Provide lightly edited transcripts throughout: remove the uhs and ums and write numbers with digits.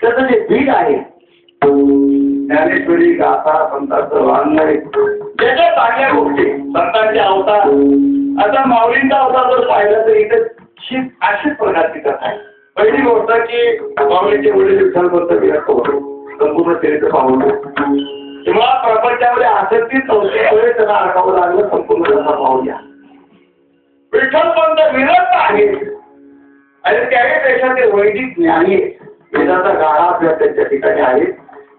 त्याचं जे बीज आहे ज्ञानेश्वरी गाथा संतांचं वाङ्मय ज्याच्या चांगल्या गोष्टी संतांचे अवतार आता माऊलींचा अवतार जर पाहिला तर इथे अशीच प्रकारची कथा आहे. पहिली गोष्ट की माऊलीचे वडील विठ्ठलपंत विरक्त होते संपूर्ण चरित्र पाहून तेव्हा प्रपंचामध्ये आसक्तीच नव्हती त्यांना अडकावं लागलं संपूर्ण कथा पाहूया. विठ्ठलपंत विरक्त आहेत आणि त्याही पेक्षा ते वैदिक ज्ञानी वेदाचा गाढा अभ्यास त्यांच्या ठिकाणी आहे.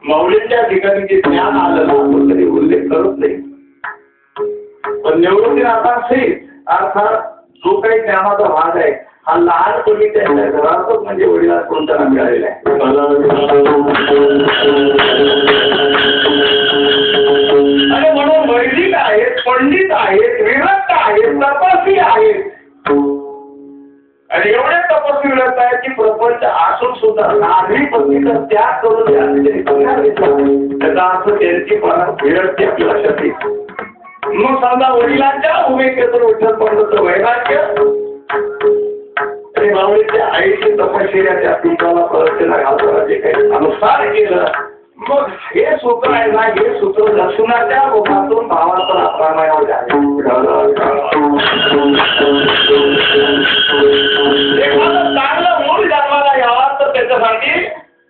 माऊलींच्या ठिकाणी जे ज्ञान आलं ना तो कधी उल्लेख करत नाही. पण निवृत्तीनाथांशी अर्थात जो काही ज्ञानाचा भाग आहे हा लहानपणी त्यांच्या घरातच म्हणजे वडिलांकडून त्यांना मिळालेला आहे. आणि म्हणून वैदिक आहेत, पंडित आहेत, विरक्त आहेत, तपस्वी आहेत आणि एवढे तपस्वी विरक्त आहेत की प्रपंच असून सुद्धा नागरी पत्नीचा त्याग करून त्याचा अर्थ त्यांची विरक्ती आपल्या लक्षात येईल. मग समजा वडिलांच्या भूमिकेतून विठ्ठलपंतांचं वैराग्य आणि माऊलीच्या आईची तपश्चर्या त्या पिंपाला प्रदक्षिणा घालताना जे काही अनुसार केलं मग हे सूत्र आहे ना हे सूत्र लक्ष्मणाच्या मुखातून भावाचा रामायणावर चांगलं मूळ जन्माला यावा तर त्याच्यासाठी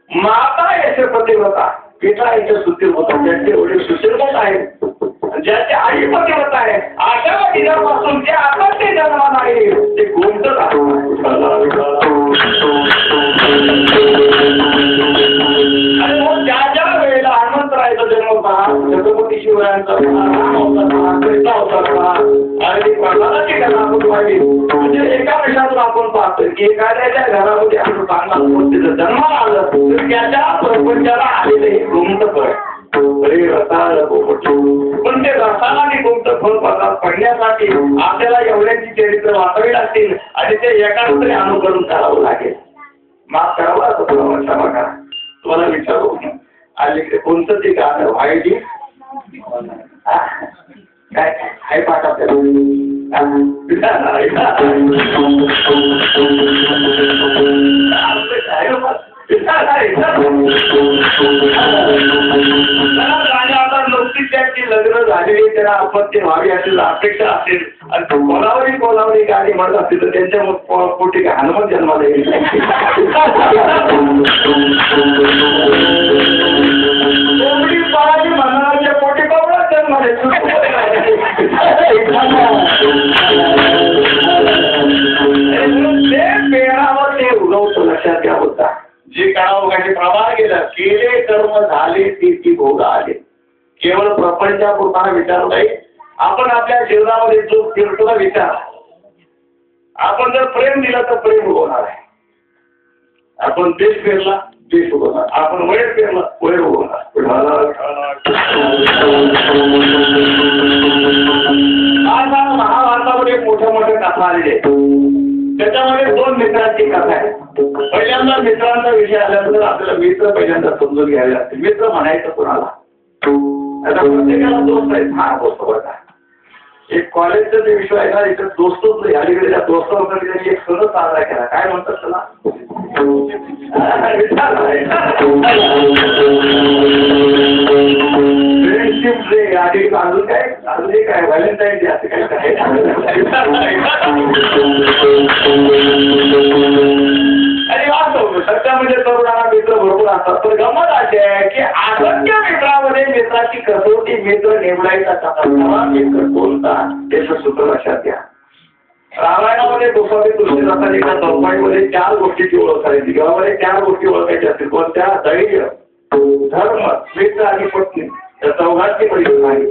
माता याचे पतिव्रता पिता याच्या सुतीर्भूत ज्याचे वडील सुशीर्भूत आहेत ज्याची आई पतिव्रता आहे अशा वडिलांपासून जे आपण ते जन्माला आहे ते कोणतंच आणि मग ज्या ज्या वेळेला हनुमंतरायचा जन्म पहा छत्रपती शिवरायांचा कृष्ण अवतार पहा आणि प्रल्हादाची कथा आपण पाहिली म्हणजे एका विषयातून आपण पाहतोय की एखाद्याच्या घरामध्ये आपण चांगला त्याचं जन्माला आलं तर त्याच्या प्रपंचाला आलेलं हे गुंत फळ पण ते रसाला आणि गुंत फळ पडण्यासाठी आपल्याला एवढ्याची चरित्र वाचावी लागतील आणि ते एकाच तरी अनुकरण करावं लागेल. माफ करावं असं तुला क्षमा करा. तुम्हाला विचारू अलीकडे कोणतं ते गाणं व्हायची काय आहे पाठ नुकतीच त्यांची लग्न झालेली त्यांना अपत्य व्हावी असेल अपेक्षा असेल आणि कोणावरही गाडी म्हणत असतील तर त्यांच्या पोटी काय हनुमान जन्माला येईल. कोंबडी पाळाची म्हणाच्या पोटी कोंबडा जन्माला ते पेणावर ते उगवतो लक्षात घ्या होता. जे काळावकाशी प्रवाह केले कर्म झाले ती भोग आले. केवळ प्रपंचापुरता विचार नाही आपण आपल्या जीवनामध्ये जो फिरतो ना विचार आपण जर प्रेम दिला तर प्रेम उगवणार आहे. आपण देश फिरला देश उगवणार. आपण वैर फिरला वैर उगवणार. आज महाभारतामध्ये मोठ्या मोठ्या कथा आलेल्या आहेत. त्याच्यामध्ये 2 मित्रांची कथा आहे. पहिल्यांदा मित्रांचा विषय आल्यानंतर आपल्याला मित्र पहिल्यांदा समजून घ्यावे लागतील. मित्र म्हणायचं कोणाला आता प्रत्येकाला दोस्त आहेत. हा दोस्त बघा एक कॉलेजचा जे विषय आहे ना इथे दोस्तच नाही. अलीकडे त्या दोस्तांसाठी त्यांनी एक सण साजरा केला. काय म्हणतात त्याला फ्रेंडशिप डे आणि अजून काय व्हॅलेंटाईन डे असं काय काय आणि वास्तव सध्या म्हणजे तरुणांना मित्र भरपूर असतात. पण गमत अशी आहे की असंख्य मित्रामध्ये मित्राची कसोटी मित्र निवडायचा कसा मित्र कोणता त्याचं सूत्र लक्षात घ्या. रामायणामध्ये गोसावी तुलसीदासांनी एका चौपाईमध्ये 4 गोष्टीची ओळख करायची. गावामध्ये 4 गोष्टी ओळखायच्या असतील कोणत्या धैर्य धर्म मित्र आणि पत्नी या चौघांची पहिली नाही.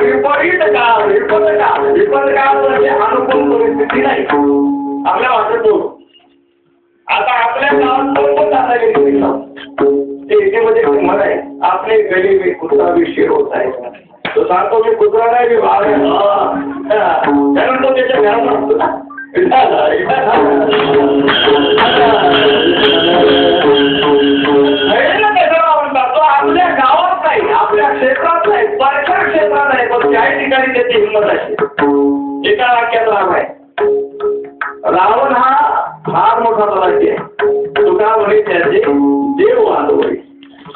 विपरीत काळ म्हणजे अनुकूल परिस्थिती नाही आपल्या वाटतो. आता आपल्या गावात कोण जाता गेली मध्ये किंमत आहे. आपले गली मी कुत्रा विषय होत आहे तो सांगतो मी कुत्रा नाही मी भाग कारण तो त्याच्या घरात असतो ना. तो आपल्या गावात नाही आपल्या क्षेत्रात नाही परच्या क्षेत्रात आहे पण काही ठिकाणी त्याची हिंमत अशी एका वाक्यात राम आहे. रावण हा फार मोठा तलाठी आहे. तुका म्हणे त्याचे देव वाढवले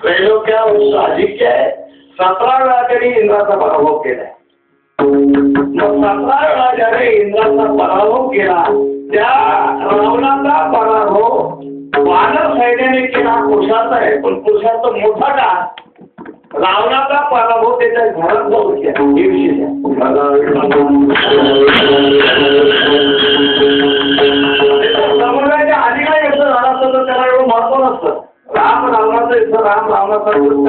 त्रैलोक्या साधिक्य आहे. 17 वेळा त्यांनी इंद्राचा पराभव केलाय. मग 17 वेळा ज्याने इंद्राचा पराभव केला त्या रावणाचा पराभव वानर सैन्याने केला पुरुषाचा आहे पण पुरुषाचा मोठा का रावणाचा पराभव त्याच्या घरात जाऊ केला हे विशेष समुद्राच्या अलीकडे युद्ध झाला असतं तर त्याला एवढं महत्व नसतं. राम रावणाचं युद्ध राम रावणाचा युद्ध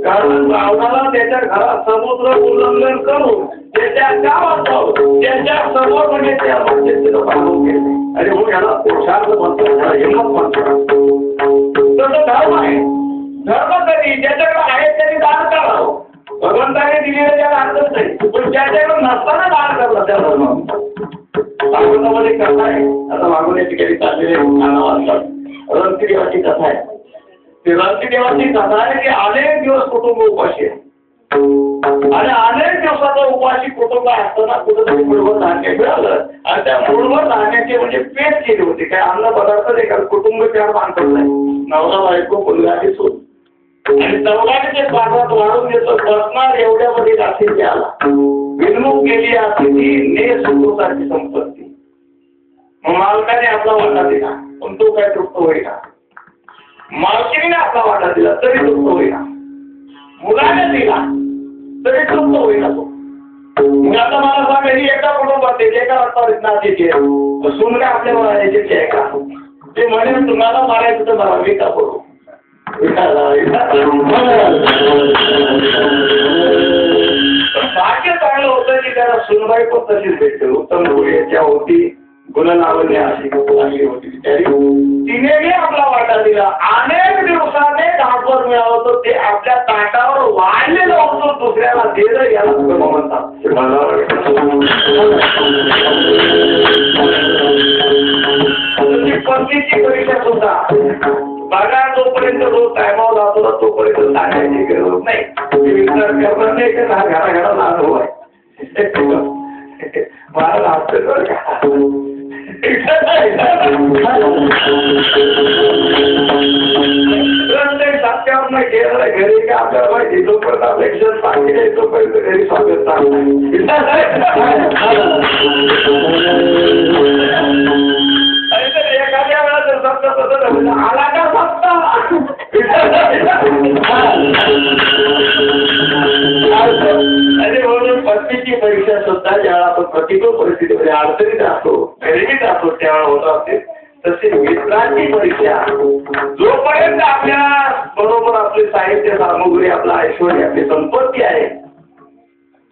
कारण रावणाला त्याच्या घरात समुद्र उल्लंघन करून त्याच्या गावात जाऊन त्याच्या समोर म्हणजे त्या तिथं पराभव केले. अरे हो याला पुरुषार्थ म्हणतो याला हिंमत म्हणतो. तसं धर्म आहे. धर्म कधी ज्याच्याकडे आहे त्यांनी दान करावं. भगवंताने दिलेलं त्याला अर्थच नाही पण ज्याच्याकडे नसताना दान करलं त्या धर्म भागवतामध्ये कथा आहे. आता भागवताची काही चाललेले रणतीदेवाची कथा आहे. ती रणतीदेवाची कथा आहे की अनेक दिवस कुटुंब उपाशी आहे आणि अनेक दिवसाचा उपाशी कुटुंब असताना कुठेतरी मूळभर धान्य मिळालं आणि त्या मूळभर धान्याची म्हणजे पेट केली होती. काय अन्न पदार्थ एखादं कुटुंब चार मानतात नाही नवरा बायको मुलगाची सून आणि चौघाने ते पात्रात वाढून देतो बसणार एवढ्यामध्ये अतिथी आला. विनमुख गेली अतिथी ने सुखसारखी संपत्ती. मग मालकाने आपला वाटा दिला पण तो काय तृप्त होईना. मालकीने आपला वाटा दिला तरी तृप्त होईना. मुलाने दिला तरी तृप्त होईना तो. मग आता मला सांग ही एका कुटुंबात एका रस्त्यावर नातीची आहे सून काय आपल्या याची आहे का ते म्हणे तुम्हाला मारायचं तर मला मी का करू. भाग्य चांगलं होतं की त्याला सुनबाई पण तशीच भेटते. उत्तम गुढीच्या होती गुणलावण्य अशी चांगली होती बिचारी. तिनेही आपला वाटा दिला. अनेक दिवसाने धापवर मिळावं तर ते आपल्या ताटावर वाढलेलं होतं दुसऱ्याला दिलं याला क्रम म्हणतात. पत्नीची परीक्षा सुद्धा बघा जोपर्यंत रोज टायमावर जातो ना तोपर्यंत सांगायची गरज नाही. विचार करणार नाही का घराघराला अनुभव आहे मला लागतं का सात्यावर नाही गेला घरी का आपल्याला माहिती जोपर्यंत अपेक्षा सांगितले तोपर्यंत घरी स्वागत एखाद्या वेळा जर सप्ता तसं आला का सप्ता अरे म्हणून पत्नीची परीक्षा सुद्धा ज्यावेळा आपण प्रतिकूल परिस्थितीमध्ये अडचणीत असतो गरिबीत असतो त्यावेळा होत असते तसे मित्रांची परीक्षा जोपर्यंत आपल्या बरोबर आपले साहित्य सामग्री आपला ऐश्वर्य आपली संपत्ती आहे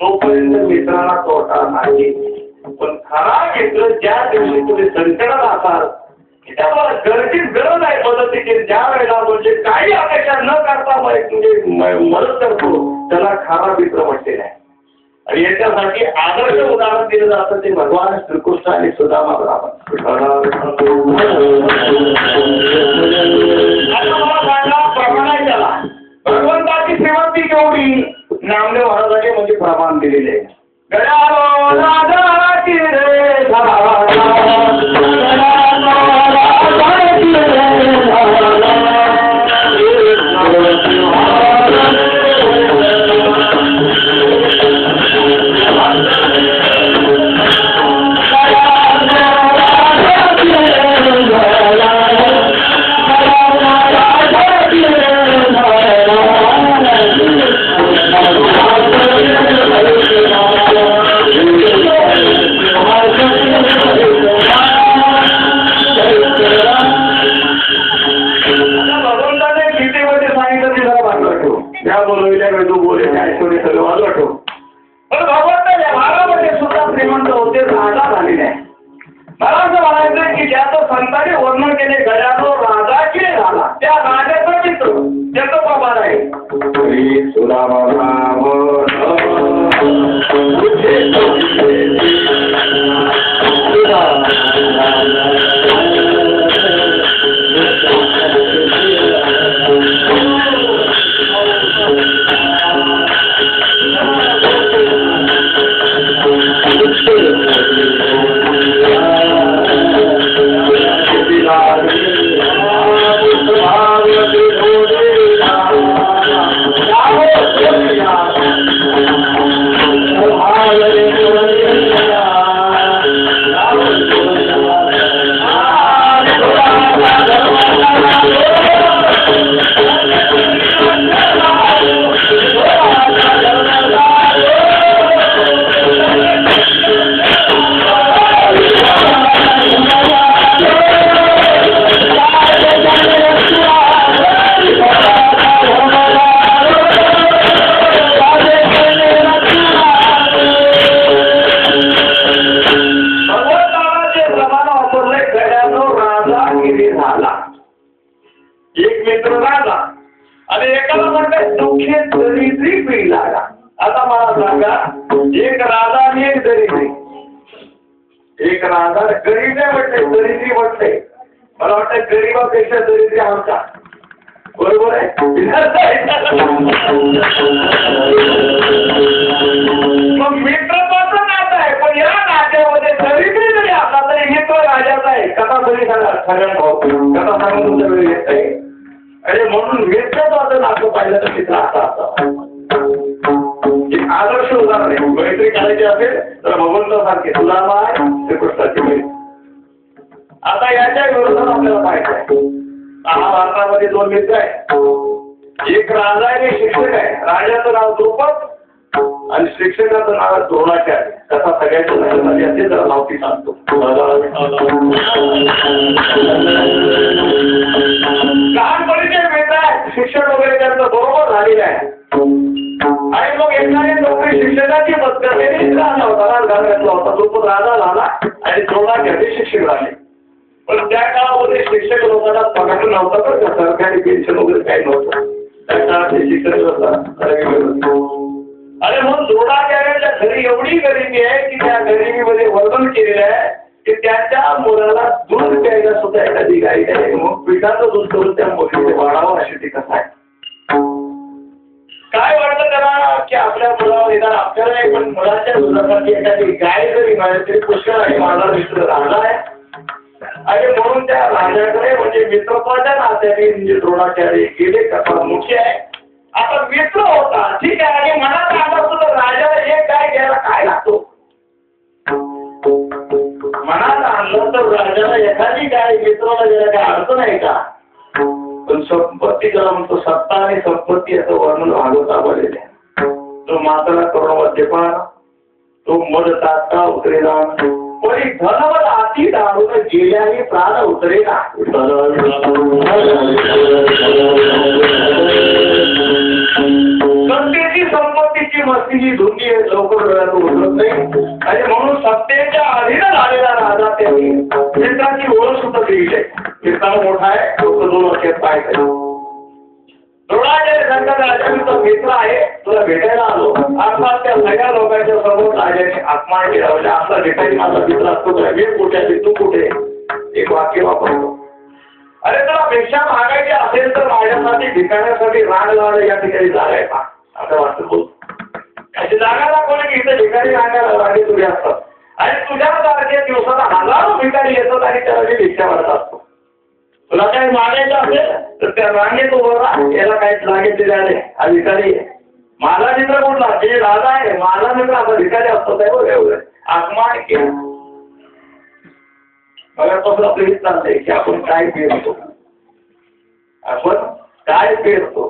तोपर्यंत मित्रांना तोटा नाही. पण खरा मित्र ज्या दिवशी तुम्ही संकटात असाल त्यामुळे गरजेची गरज आहे मदतीची ज्या वेळेला म्हणजे काही अपेक्षा न करता म्हणजे मदत करतो त्याला खरा मित्र म्हटलेला आहे. आणि याच्यासाठी आदर्श उदाहरण दिलं जातं ते भगवान श्रीकृष्ण आणि सुदामा बरोबर. आता मला सांगा प्रमाण आहे त्याला भगवंताची श्रीमंती केवढी नामदेव महाराजांनी म्हणजे प्रमाण दिलेले आहे. सांगा, एक राजा आणि एक दरिद्री. एक राजा गरीब नाही म्हटले, दरिद्री म्हटले. मला वाटतं गरीबापेक्षा दरिद्री आमचा. बरोबर आहे. मग मित्रत्वाचं नातं आहे, पण या नात्यामध्ये दरिद्री जरी असला तरी मित्र राजाचा आहे. कथा तरी सांगा सगळ्यांना भाऊ, कथा सांगून तुमच्या वेळी येत आहे. अरे म्हणून मित्रत्वाचं नातं पाहिलं तर मित्र असा असावा. एक आदर्श उदाहरण आहे. मैत्री करायची असेल तर भगवंतासारखे तुलाबाई श्रीकृष्णाची मैत्री. आता याच्या विरोधात आपल्याला पाहायचं आहे. महाभारतामध्ये दोन मित्र आहेत. एक राजा आहे आणि शिक्षक आहे. राजाचं नाव द्रुपद आणि शिक्षकाचं नाव द्रोणाचार्य. कथा सगळ्यांच्या लक्षात असेल तर नावती सांगतो. लहानपणीचे मित्र आहेत. शिक्षण वगैरे त्यांचं बरोबर झालेलं आहे. आणि मग एकाने नोकरी शिक्षकाची पद्धतीने राजा होता, घातला होता. द्रुपद राजा झाला आणि द्रोणाचार्य शिक्षक झाले. पण त्या काळामध्ये शिक्षक लोकांना पगार नव्हता, तर सरकारी पेन्शन वगैरे काही नव्हतं. त्या काळात शिक्षक होता. अरे म्हणून द्रोणाचार्याच्या घरी एवढी गरिबी आहे की त्या गरिबीमध्ये वर्णन केलेलं आहे की त्याच्या मुलाला दूध प्यायला सुद्धा एखादी गाई आहे. मग पिठाचं दूध करून त्या मुलीने वाढावं अशी ती कथा आहे. काय वाटतं त्याला की आपल्या मुलावर येणार आपल्याला नाही, पण मुलाच्या दुधासाठी एखादी गाय जरी मिळाली तरी पुष्कळ आहे. माझा मित्र राजा आहे. आणि म्हणून त्या राजाकडे म्हणजे मित्रत्वाच्या नात्याने म्हणजे द्रोणाचार्य गेले. कथा मोठी आहे. आता मित्र होता ठीक आहे, आणि मनात आलं तर राजाला एक गाय घ्यायला काय लागतो. मनात आणलं तर राजाला एखादी गाय मित्राला द्यायला काय अडचण आहे का. पण संपत्ती ज्याला म्हणतो, सत्ता आणि संपत्ती याचं वर्णन भागवता बरेल. तो माताला करोडमध्ये पण तो मध तात्का उतरेला, पण धनवत आती दारून गेल्याने प्राण उतरेला. सत्तेची संपत्तीची मस्तीची धुंदी लवकर डोळ्यातून उतरत नाही. आणि म्हणून सत्तेच्या अधीन झालेला राजा त्यांनी मित्राची ओळख सुद्धा केली आहे. मित्र मोठा आहे, लोक 2 वर्षात पाहायचं. द्रोणाचार्य सांगतात, राजा मी तो मित्र आहे, तुला भेटायला आलो. अर्थात त्या सगळ्या लोकांच्या समोर राजाने अपमान केला. म्हणजे आपला भेटायला माझा मित्र असतो का, मी कुठे आहे तू कुठे. एक वाक्य वापरतो. अरे तुला भिक्षा मागायची असेल तर माझ्यासाठी ठिकाण्यासाठी राग लावलं या ठिकाणी जागा आहे का असं वाटतं. बोल अशी जागा दाखवली की इथं ठिकाणी रांगायला रांगे तुझे असतात. आणि तुझ्यासारख्या दिवसाला हजारो ठिकाणी येतात आणि त्याला मी भिक्षा मारत असतो. तुला काही मागायचं असेल तर त्या रांगेत उभं राहा. याला काही लागेल ते झाले अधिकारी. माझा मित्र कुठला, जे राजा आहे माझा मित्र आता भिकारी असतो. काय बघ एवढं अपमान केला. बघापासून आपलं हित चाललंय की आपण काय पेरतो, आपण काय पेरतो.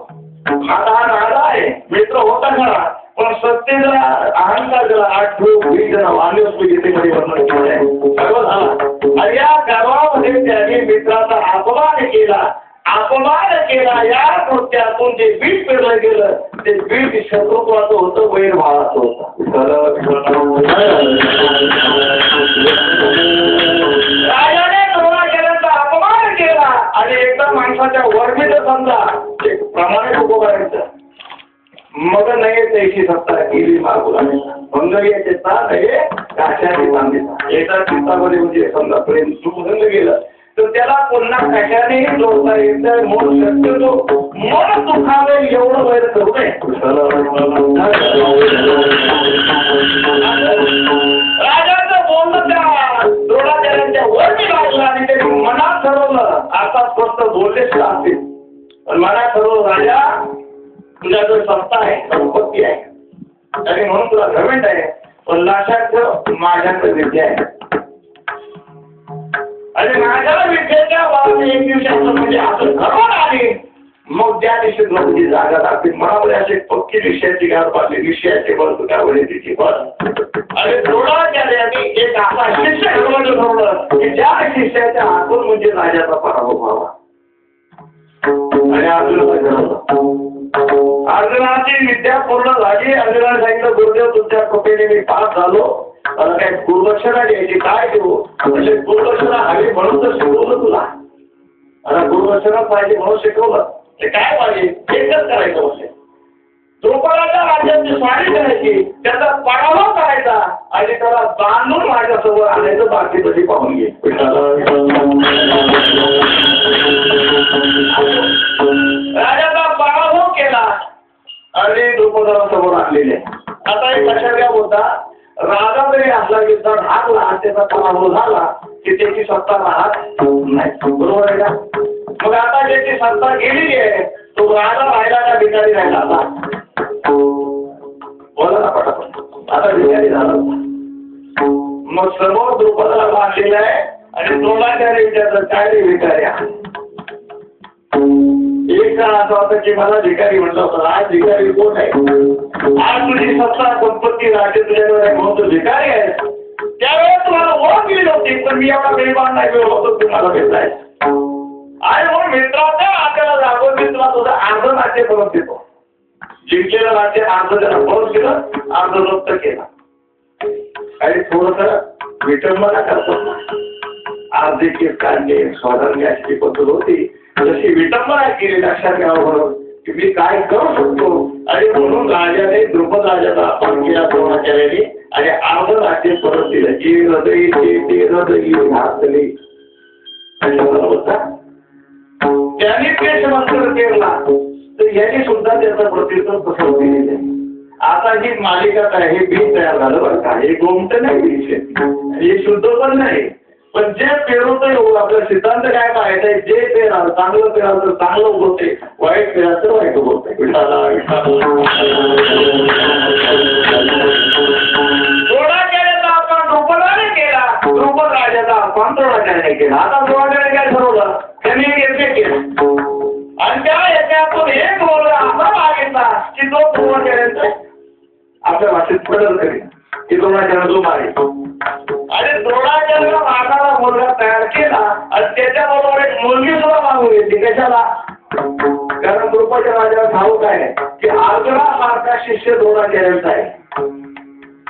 आता हा राजा आहे, मित्र होता खरा, पण सत्तेचा अहंकार त्याला 8 20 जण वाले गीतेमध्ये वर्णन केलं आहे. गर्व झाला आणि या गर्वामध्ये त्याने मित्राचा अपमान केला. अपमान केला या कृत्यातून जे बीज पेरलं गेलं ते बीज शत्रुत्वाचं होतं, वैरभावाचं होतं. राजाने द्रोणाचार्यांचा अपमान केला आणि एकदा माणसाच्या वर्मीचं समजा एक प्रमाणे उभं करायचं. मग नाही त्याची सत्ता केली मागुला भंग याचा नाही काशाने सांगितला. एका चित्तामध्ये म्हणजे समजा प्रेम सुभंग गेलं तर त्याला पुन्हा कशानेही जोडता येत नाही. म्हणून शक्यतो मन दुखावे एवढं वैर करू नये. राजाचं बोलणं त्या द्रोणाचार्यांच्या वरती लागलं आणि त्यांनी मनात ठरवलं. आता फक्त बोललेच असतील पण मनात ठरवलं, राजा तुझ्याकडे सत्ता आहे, संपत्ती आहे आणि म्हणून तुला घमेंट आहे, पण लक्षात ठेव माझ्याकडे विद्या आहे. आणि माझ्याला विद्येच्या बाबतीत एक दिवशी असं म्हणजे असं घडवून आली. मग त्या दिवशी तुझी जागा दाखवी. मनामध्ये अशी पक्की विषयाची गाड पाडली. विषयाची बळ तुझ्या वडीची बळ. आणि द्रोणाचार्यांनी एक असा शिष्य घडवलं ठरवलं की ज्या शिष्याच्या हातून म्हणजे राजाचा पराभव व्हावा. आणि अर्जुनाला घडवलं. अर्जुनाची विद्या पूर्ण झाली. अर्जुनाने सांगितलं, गुरुदेव तुमच्या कृपेने मी पास झालो, मला काय गुरुदक्षिणा द्यायची, काय देऊ. म्हणजे गुरुदक्षिणा हवी म्हणून तर शिकवलं तुला. आता गुरुदक्षिणा पाहिजे म्हणून शिकवलं. ते काय पाहिजे एकच करायचं म्हणजे द्रुपदाच्या राज्याची स्वारी करायची, त्याचा पराभव करायचा आणि त्याला बांधून माझ्यासमोर आणायचं, बाकी तशी पाहून घे. राजाचा पराभव केला आणि द्रुपदाला समोर आणलेले. आता एक लक्षात घ्या होता, राजा जरी असला युद्धात हाकला, त्याचा पराभव झाला की त्याची सत्ता राहत नाही, बरोबर आहे का? मग आता ज्याची सत्ता गेलेली आहे तो राजा राहिला का भिकारी राहिला? आता बोला ना पटापट, आता भिकारी झाला. मग समोर द्रुपदाला बांधलेला आहे आणि द्रोणाचार्य विचारतात, काय रे भिकाऱ्या? एक जण असं होतं की मला भिकारी म्हटलं होतं, आज भिकारी कोण आहे? आज तुझी सत्ता संपत्ती राज्य तुझ्याकडे आहे म्हणून तू भिकारी आहे. त्यावेळेस तुम्हाला ओळख दिली नव्हती, पण मी एवढा गरीबान नाही वेळ होतो तुम्हाला भेटलाय. आणि म्हणून मित्राच्या आपल्याला जागोन मी तुला तुझं अर्ध नाट्य परत देतो. जिंकलेलं नाट्य अर्ध त्याला परत केलं, अर्ध जप्त केला. काही थोडस विटंबना करतो, अर्धे केस काढले, स्वाधान्य अशी पद्धत होती. जशी विटंबना केली, लक्षात घ्यावं बरोबर की मी काय करू शकतो. आणि म्हणून राजाने द्रुपद राजाचा अपमान केला द्रोणाचार्याने आणि अर्ध नाट्य परत दिलं. जी हृदय ते हृदय घातली त्यांनी केशवंतर केला, तर यांनी सुद्धा त्याचा प्रतित्व तसं दिलेलं आहे. आता ही मालिका काय, हे बीज तयार झालं बरं का, हे गोमट नाही बीज, हे शुद्ध पण नाही. पण जे पेरवतं आपला सिद्धांत काय पाहायचंय, जे पेराल चांगलं पेराल तर चांगलं उगवते, वाईट पेराल तर वाईट उगवते. द्रोणाचार्याचा अपमान द्रुपदाने केला, द्रुपद राजाचा अपमान द्रोणाचार्याने केला. आता द्रोणाचार्याने काय ठरवलं, त्यांनी एक यज्ञ केलं आणि त्या यज्ञातून एक बोलला असा मागितला की तो द्रोणाचार्यांचा आपल्या भाषेत बदल करेल की द्रोणाचार्य जो मारेल. आणि द्रोणाचार्याला मारणारा मुलगा तयार केला आणि त्याच्याबरोबर एक मुलगी सुद्धा मागून घेतली. कशाला? कारण द्रुपदाच्या राजाला ठाऊक आहे की अर्जुनासारखा शिष्य द्रोणाचार्यांचा आहे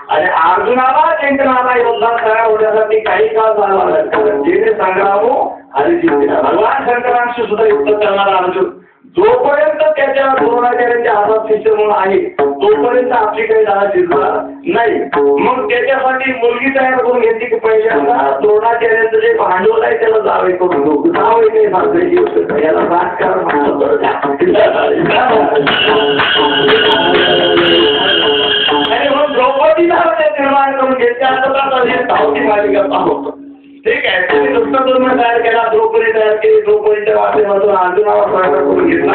आणि अर्जुनाला जिंकणारा योद्धा तयार होण्यासाठी काही काळ झाला नाही. कारण जिने संग्रामो आणि जिंकला भगवान शंकरांशी सुद्धा युद्ध करणारा अर्जुन जोपर्यंत त्याच्या द्रोणाचार्यांच्या हातात शिष्य म्हणून आहे तोपर्यंत आपली काही झाला शिजणार नाही. मग त्याच्यासाठी मुलगी तयार करून घेतली की पहिल्यांदा द्रोणाचार्यांचं जे भांडवल आहे त्याला जावे करून घेऊ. जावे काही सांगायची याला राजकारण म्हणतात. आणि मग द्रौपदीला निर्माण करून घेतले. आता धावती मालिका पाहतो, ठीक आहे. तुम्ही दुष्टदुर्म तयार केला, द्रौपदी तयार केली, द्रौपदीच्या वाटेमधून अर्जुनावर प्रयोग करून घेतला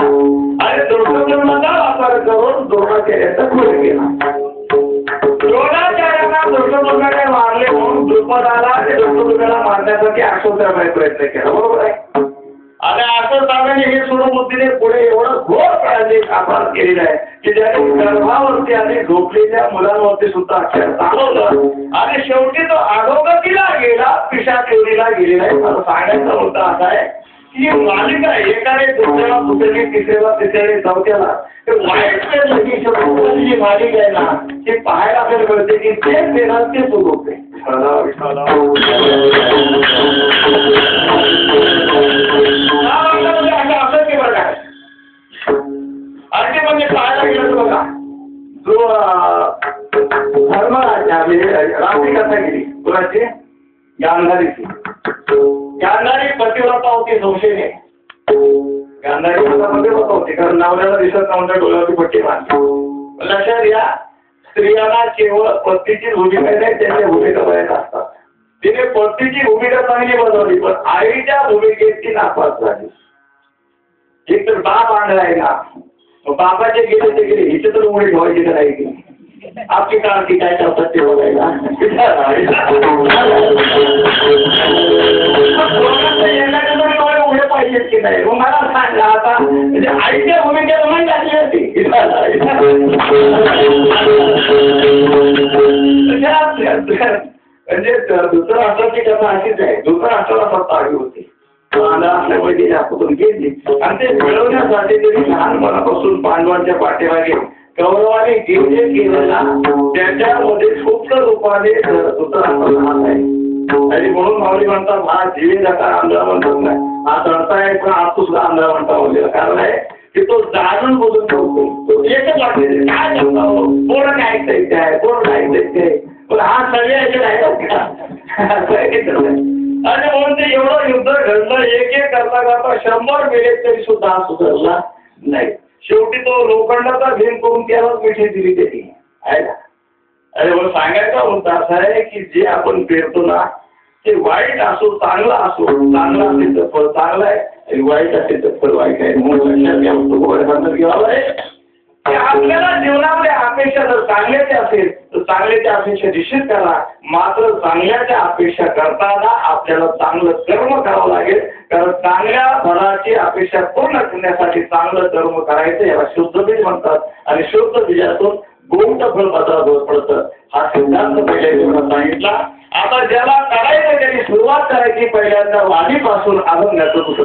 आणि दुष्टदुर्मचा वापर करून द्रोणाचार्याचा खून केला. द्रोणाचार्यांना दुष्टदुर्गाने मारले म्हणून द्रुपदाला आणि दुष्टदुर्गाला मारण्यासाठी अश्वत्थाम्याने प्रयत्न केला, बरोबर आहे. आणि अश्वत्थाम्याने हे सुरबुद्धीने पुढे एवढं घोर प्रायोजिक अपराध केलेला आहे की त्याने गर्भावरती आणि झोपलेल्या मुलांवरती सुद्धा अक्षर चालवलं आणि शेवटी तो अधोगतीला गेला, पिशाचोरीला गेलेला आहे. मला सांगायचा मुद्दा असा आहे की मालिका एकाने दुसऱ्याला दुसऱ्याने तिसऱ्याने चौथ्याला वाईट जी मालिका आहे ना ती पाहायला आपल्याला कळते की ते पेराल ते सुरू होते. आणखी म्हणजे पाहायला गेलं बघा, जो धर्मराज रात्री कथा गेली कुणाची, गांधारीची. गांधारी पतिव्रता होती संशयने. गांधारी पतिव्रता होती कारण नवऱ्याला दिसत नव्हत्या, डोळ्यावरती पट्टी मारली. लक्षात या, स्त्रियांना केवळ पत्नीची भूमिका नाही त्यांच्या भूमिका बऱ्याच असतात. तिने पत्नीची भूमिका चांगली बनवली पण आईच्या भूमिकेत ती नापास झाली. एक तर बाप आणला आहे ना, बापाचे गेले ते गेले, हिचे तर उडी ठेवायची का नाही की आपली काळजी काय करतात ते बघायला. उभे पाहिजेत की नाही. मग मला सांगा आता म्हणजे आईच्या भूमिकेत नाही टाकली होती म्हणजे दुसरं आठवची कथा अशीच आहे. दुसरं आठवडा फक्त आली होती असल्यामुळे हातून घेतली आणि ते मिळवण्यासाठी त्यांनी लहानपणापासून पांडवांच्या पाठीमागे कौरवाने जे जे केलेला त्याच्यामध्ये सूक्त रूपाने सूत्र आहे. आणि म्हणून माऊली म्हणतात हा जीवे जाता आंधळा म्हणतात नाही, हा चढता आहे पण आज सुद्धा आंधळा म्हणता म्हणलेला. कारण आहे की तो जाणून बोलून नव्हतो. एकच वाटते काय करता हो, कोण ऐकताय काय, कोण ऐकताय काय, पण हा सगळे ऐकत आहे का. आणि म्हणून ते एवढं युद्ध घडलं, एक एक करता करता 100 मेले तरी सुद्धा हा सुधारला नाही. शेवटी तो लोखंडाचा भीम करून त्यालाच मिठी दिली त्यांनी आहे ना. अरे मग सांगायचा मुद्दा असा आहे की जे आपण पेरतो ना ते वाईट असो चांगला असो, चांगला असेल तर फळ चांगलं आहे आणि वाईट असेल तर फळ वाईट आहे. म्हणून लक्षात घ्यावं आहे की आपल्याला जीवनामध्ये अपेक्षा जर चांगल्याची असेल तर चांगल्याच्या अपेक्षा निश्चित करा. मात्र चांगल्याच्या अपेक्षा करताना आपल्याला चांगलं कर्म करावं लागेल. कारण चांगल्या फळाची अपेक्षा पूर्ण करण्यासाठी चांगलं कर्म करायचं याला शुद्ध बीज म्हणतात. आणि शुद्ध बीजातून गोड फळ बाजारात पडतं. हा सिद्धांत पहिल्यांदा सांगितला. आता ज्याला करायचं त्यांनी सुरुवात करायची पहिल्यांदा वाणीपासून अभंगाचं पुस्तक.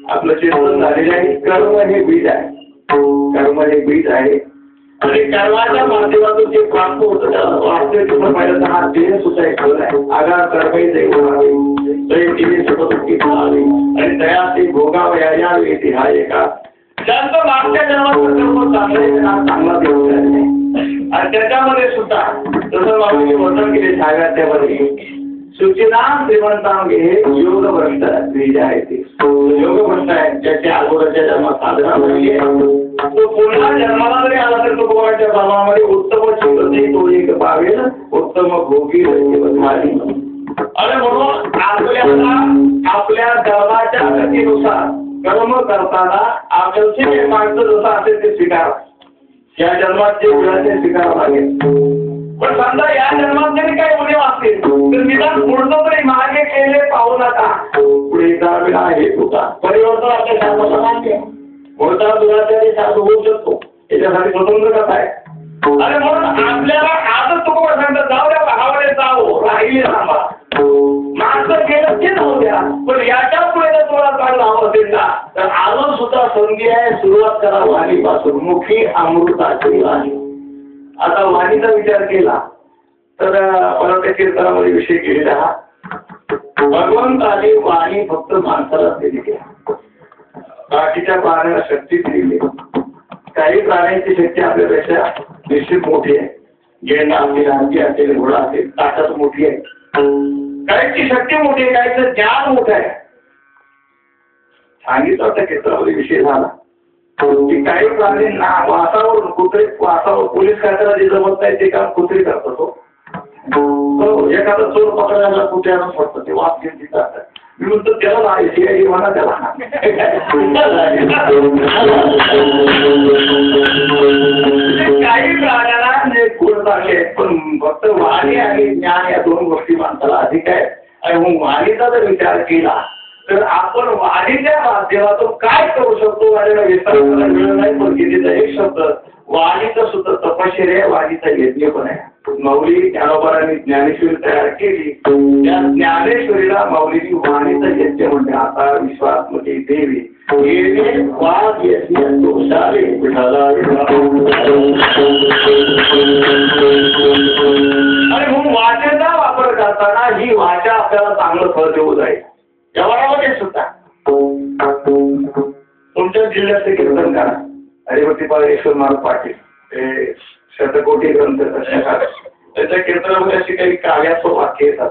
आपलं चिंतन झालेलं आहे. कर्म हे बीज आहे, कर्म हे बीज आहे. आणि कर्माच्या माध्यमातून जे प्राप्त होतं त्याला वास्तविक पाहिलं हा देह सुद्धा एक फळ आहे. आगार कर्मही देव होणारे तरी सुखदुःखी फळावे आणि तया ते भोगावया यावे ते हा एका त्यांचं मागच्या जन्माचं कर्म चांगलं चांगला देव नाही. आणि त्याच्यामध्ये सुद्धा जसं बाबूंनी वर्णन केले सागात्यामध्ये सूचिनाम श्रीमंताम हे योग भ्रष्ट बीज आहे. ते योग भ्रष्ट आहे ज्याच्या अगोदरच्या जन्मात साधना म्हणजे तो पुन्हा जन्माला जरी आला तर तो भगवानच्या जन्मामध्ये उत्तम चिंतने तो एक पावेल उत्तम भोगी झाली. आणि म्हणून आपल्या कर्माच्या गतीनुसार कर्म करताना आपल्याचे माणसं जसं असेल ते स्वीकार या जन्मात जे मिळाले स्वीकारावं लागेल. पण समजा या जन्मात जरी काही उणीव असतील तर निदान पुढचं तरी मागे केले पाहू नका. पुढे जावेला हे होता परिवर्तन आपल्या शास्त्राला मान्य मोठा दुराचारी शास्त्र होऊ शकतो. याच्यासाठी स्वतंत्र कथा आहे. आणि म्हणून आपल्याला आजच तुकोबा सांगतात जाऊ द्या भावाने जाऊ राहिले थांबा मागचं केलं ते जाऊ द्या. पण याच्या पुढे जर तुम्हाला चांगलं हवं असेल ना तर अजून सुद्धा संधी आहे. सुरुवात करा वाणीपासून. मुखी अमृताची वाणी. आता वाणीचा विचार केला तर मला त्या कीर्तनामध्ये विषय केलेला हा भगवंताने वाणी फक्त माणसाला दिली आहे. बाकीच्या प्राण्याला शक्ती दिली. काही प्राण्यांची शक्ती आपल्यापेक्षा निश्चित मोठी आहे. गेंडा असेल, हत्ती असेल, घोडा असेल, ताकद मोठी आहे. काहीची शक्ती मोठी आहे, काहीचं ज्ञान मोठं आहे. सांगितलं त्या कीर्तनामध्ये विषय झाला की काही प्राणींना वासावर कुत्रे वासावर पोलीस खात्याला जे जमत नाही ते काम कुत्रे करतात. एखादा चोर पकडायला कुत्र्यानं पडतं ते वास घेऊन जातात. मी म्हणतो त्याला नाही म्हणा त्याला काही प्राण्याला गुण चांगले आहेत पण फक्त वाणी आणि ज्ञान या दोन गोष्टी माणसाला अधिक आहेत. आणि मग वाणीचा जर विचार केला तर आपण वाणीच्या माध्यमातून काय करू शकतो. माझ्याला विस्तार करायला वेळ नाही पण कितीचा एक शब्द वाणीचं सुद्धा तपश्चर्या वाणीचा यज्ञ पण आहे. माऊली ज्ञानोबारांनी ज्ञानेश्वरी तयार केली. त्या ज्ञानेश्वरीला माऊलीची वाणीचा यज्ञ म्हणजे आता विश्वात्मके देवी येणे वाद यज्ञ दोषाले विठाला. आणि म्हणून वाचेचा वापर करताना ही वाचा आपल्याला चांगलं फळ देऊ जाईल. व्यवहारामध्ये सुद्धा तुमच्या जिल्ह्यातले कीर्तन करा. हरिभक्ती परमेश्वर महाराज पाटील ते शतकोटी ग्रंथ रचनाकार. त्याच्या कीर्तनामध्ये अशी काही काव्याचं वाक्य येतात.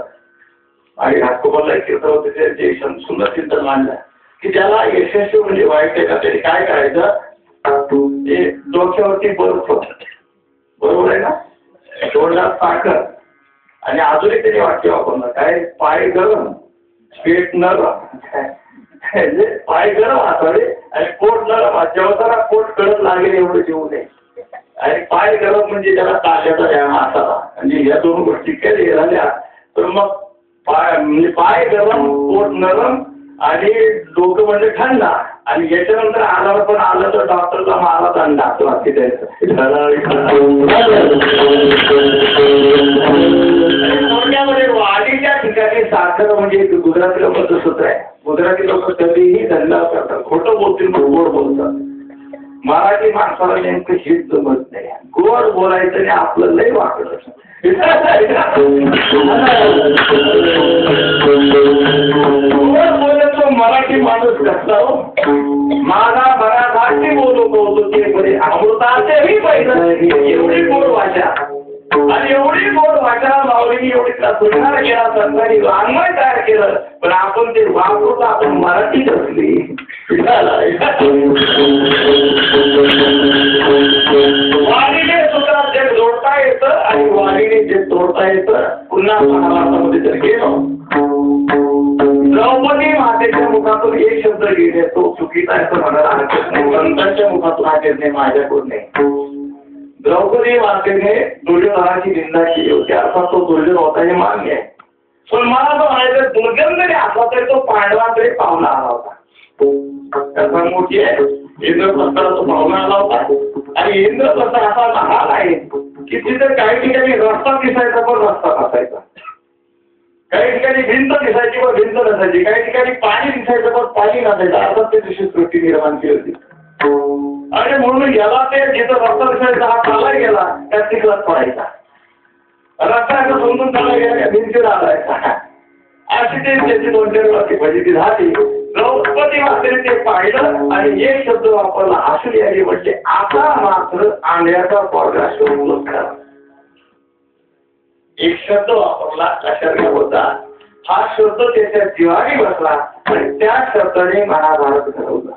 आणि घाटकोपरला कीर्तन जे सुंदर चिंतन मांडलं की ज्याला यशस्वी म्हणजे वाईट आहे का त्याने काय करायचं ते डोक्यावरती बर्फ बरोबर आहे ना तोंडात साखर आणि अजून एक त्याने वाक्य वापरलं काय पाय गरम पेट नरम पाय गरम असावे आणि पोट नरम जेवताना पोट कडक लागेल एवढं जेवू नये. आणि पाय गरम म्हणजे त्याला ताज्याचा व्यायाम असावा. म्हणजे या दोन गोष्टी केल्या झाल्या तर मग पाय गरम, पोट नरम आणि डोकं म्हणजे थंडा. आणि याच्यानंतर आजार पण आलं तर डॉक्टरला मारा दंडा असं वाटते द्यायचं. वाढीच्या ठिकाणी साखर म्हणजे गुजराती लोकांचं सूत्र आहे. गुजराती लोक कधीही धंदा करतात, खोटं बोलतील पण गोड बोलतात. मराठी माणसाला नेमकं हेच जमत नाही. गोड बोलायचं आणि आपलं लय वाकडं. गोड बोलायचं मराठी माणूस कसला हो. माझा मराठी बोलतो ते बरे अमृताचेही पाहिजे एवढी गोड भाषा. आणि एवढी गोड भाषा माऊलीने एवढी सुधार केला, सरकारी वाङ्मय तयार केलं. पण आपण ते वापरतो, आपण मराठीच असली. वाणीने सुद्धा जे जोडता येतं आणि वाणीने जे तोडता येतं. पुन्हा महाभारतामध्ये जर गेलो, द्रौपदी मातेच्या मुखातून एक शब्द गेले तो चुकीचा आहे असं म्हणायला हरकत नाही. संतांच्या मुखातून हा निर्णय माझ्याकडून नाही. द्रौपदी मातेने दुर्योधनाची निंदा केली होती, अर्थात तो दुर्योधन होता हे मान्य आहे. पण मला असं म्हणायचं दुर्योधन जरी असला तरी तो पांडवांकडे पाहुणा आला होता. त्याचा मोठी आहे इंद्रप्रस्थाला तो पाहुणा आला होता. आणि इंद्रप्रस्थ असा महाल आहे की तिथे काही ठिकाणी रस्ता दिसायचा पण रस्ता नसायचा, काही ठिकाणी भिंत दिसायची पण भिंत नसायची, काही ठिकाणी पाणी दिसायचं पण पाणी नसायचं. अर्थात ते तशी सृष्टी निर्माण केली होती. आणि म्हणून याला ते जिथं रस्ता दिसायचा हा चालला गेला त्यात तिकलाच पडायचा. रस्ता असं समजून चालला गेला त्या भिंतीवर आलायचा. अशी ते त्याची 2-4 वाक्य फजिती झाली. द्रौपदी मातेने ते पाहिलं आणि एक शब्द वापरला, हसली आली. म्हणजे आता मात्र आंध्याचा पोरगा शोधून करा. एक शब्द वापरला कशाला होता, हा शब्द त्याच्या जीवाने बसला आणि त्या शब्दाने महाभारत घडवला.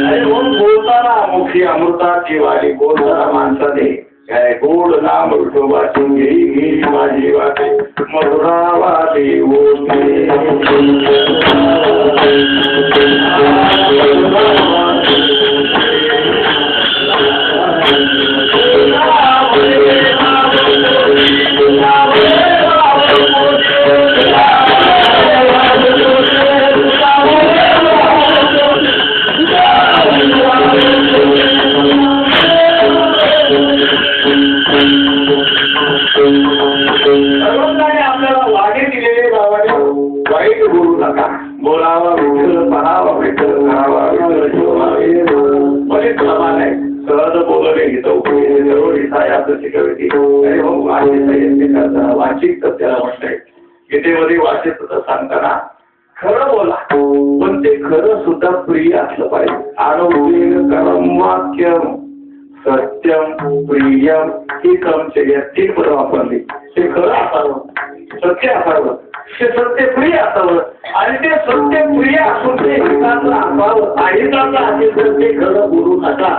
आणि म्हणून बोलताना मुखी अमृताची वाणी बोलताना माणसाने काय गोड नाम विठोबाची घेई घेई माझी वाटे मधुरावादी बोलते. आपल्याला वाणी दिलेले बाबाने वाईट बोलू नका. बोलावा विठ्ठल, पहावा विठ्ठल, करावा विठ्ठल, बरेच प्रमाण आहे. सहज बोलणे हित सर्व लिहायचं शिकवते. अरे हो वाचिक त्याला म्हणताय. गीतेमध्ये वाचित सांगताना खरं बोला, पण ते खरं सुद्धा प्रिय असलं पाहिजे. आनंद करम वाक्यम सत्यम प्रियम ही क्रमचे या 3 पद वापरली. ते खरं असावं, सत्य असावं, ते सत्य प्रिय असावं आणि ते सत्य प्रिय असून ते हिताचं असावं. अहिताचं असेल तर ते खरं बोलू नका.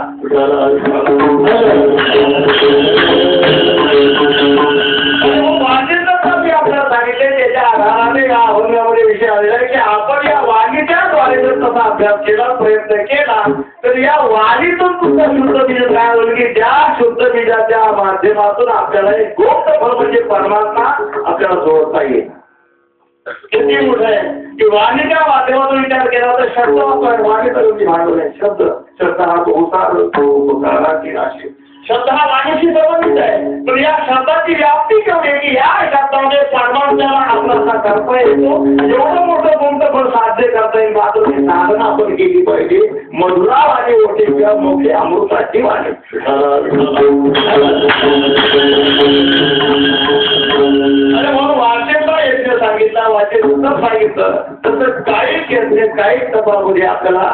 मी आपल्याला सांगितले त्याच्या आधाराने या अभंगामध्ये विषय आलेला आहे की आपण या वाणीच्याद्वारे जर तसा अभ्यास केला, प्रयत्न केला तर या वाणीतून सुद्धा शुद्ध बीज तयार होईल की ज्या शुद्ध बीजाच्या माध्यमातून आपल्याला एक गोप्त फळ म्हणजे परमात्मा आपल्याला जोडता येईल. किती मोठं आहे की वाणीच्या माध्यमातून विचार केला तर शब्द वाणी करून भांडवल आहे. शब्द हा बहुसार राशी शब्द हा वाणीशी संबंधित आहे. पण या शब्दाची व्याप्ती केवढी आहे की या शब्दामध्ये परमात्म्याला आपला करता येतो. एवढं मोठं कोणतं पण साध्य करता येईल मात्र ही साधना आपण केली पाहिजे. मधुरा वाणी होते किंवा मोठी अमृताची वाणी. अरे म्हणून वाचेचा यज्ञ सांगितला, वाचेचं सांगितलं तसं काही यज्ञ काही तपामध्ये आपल्याला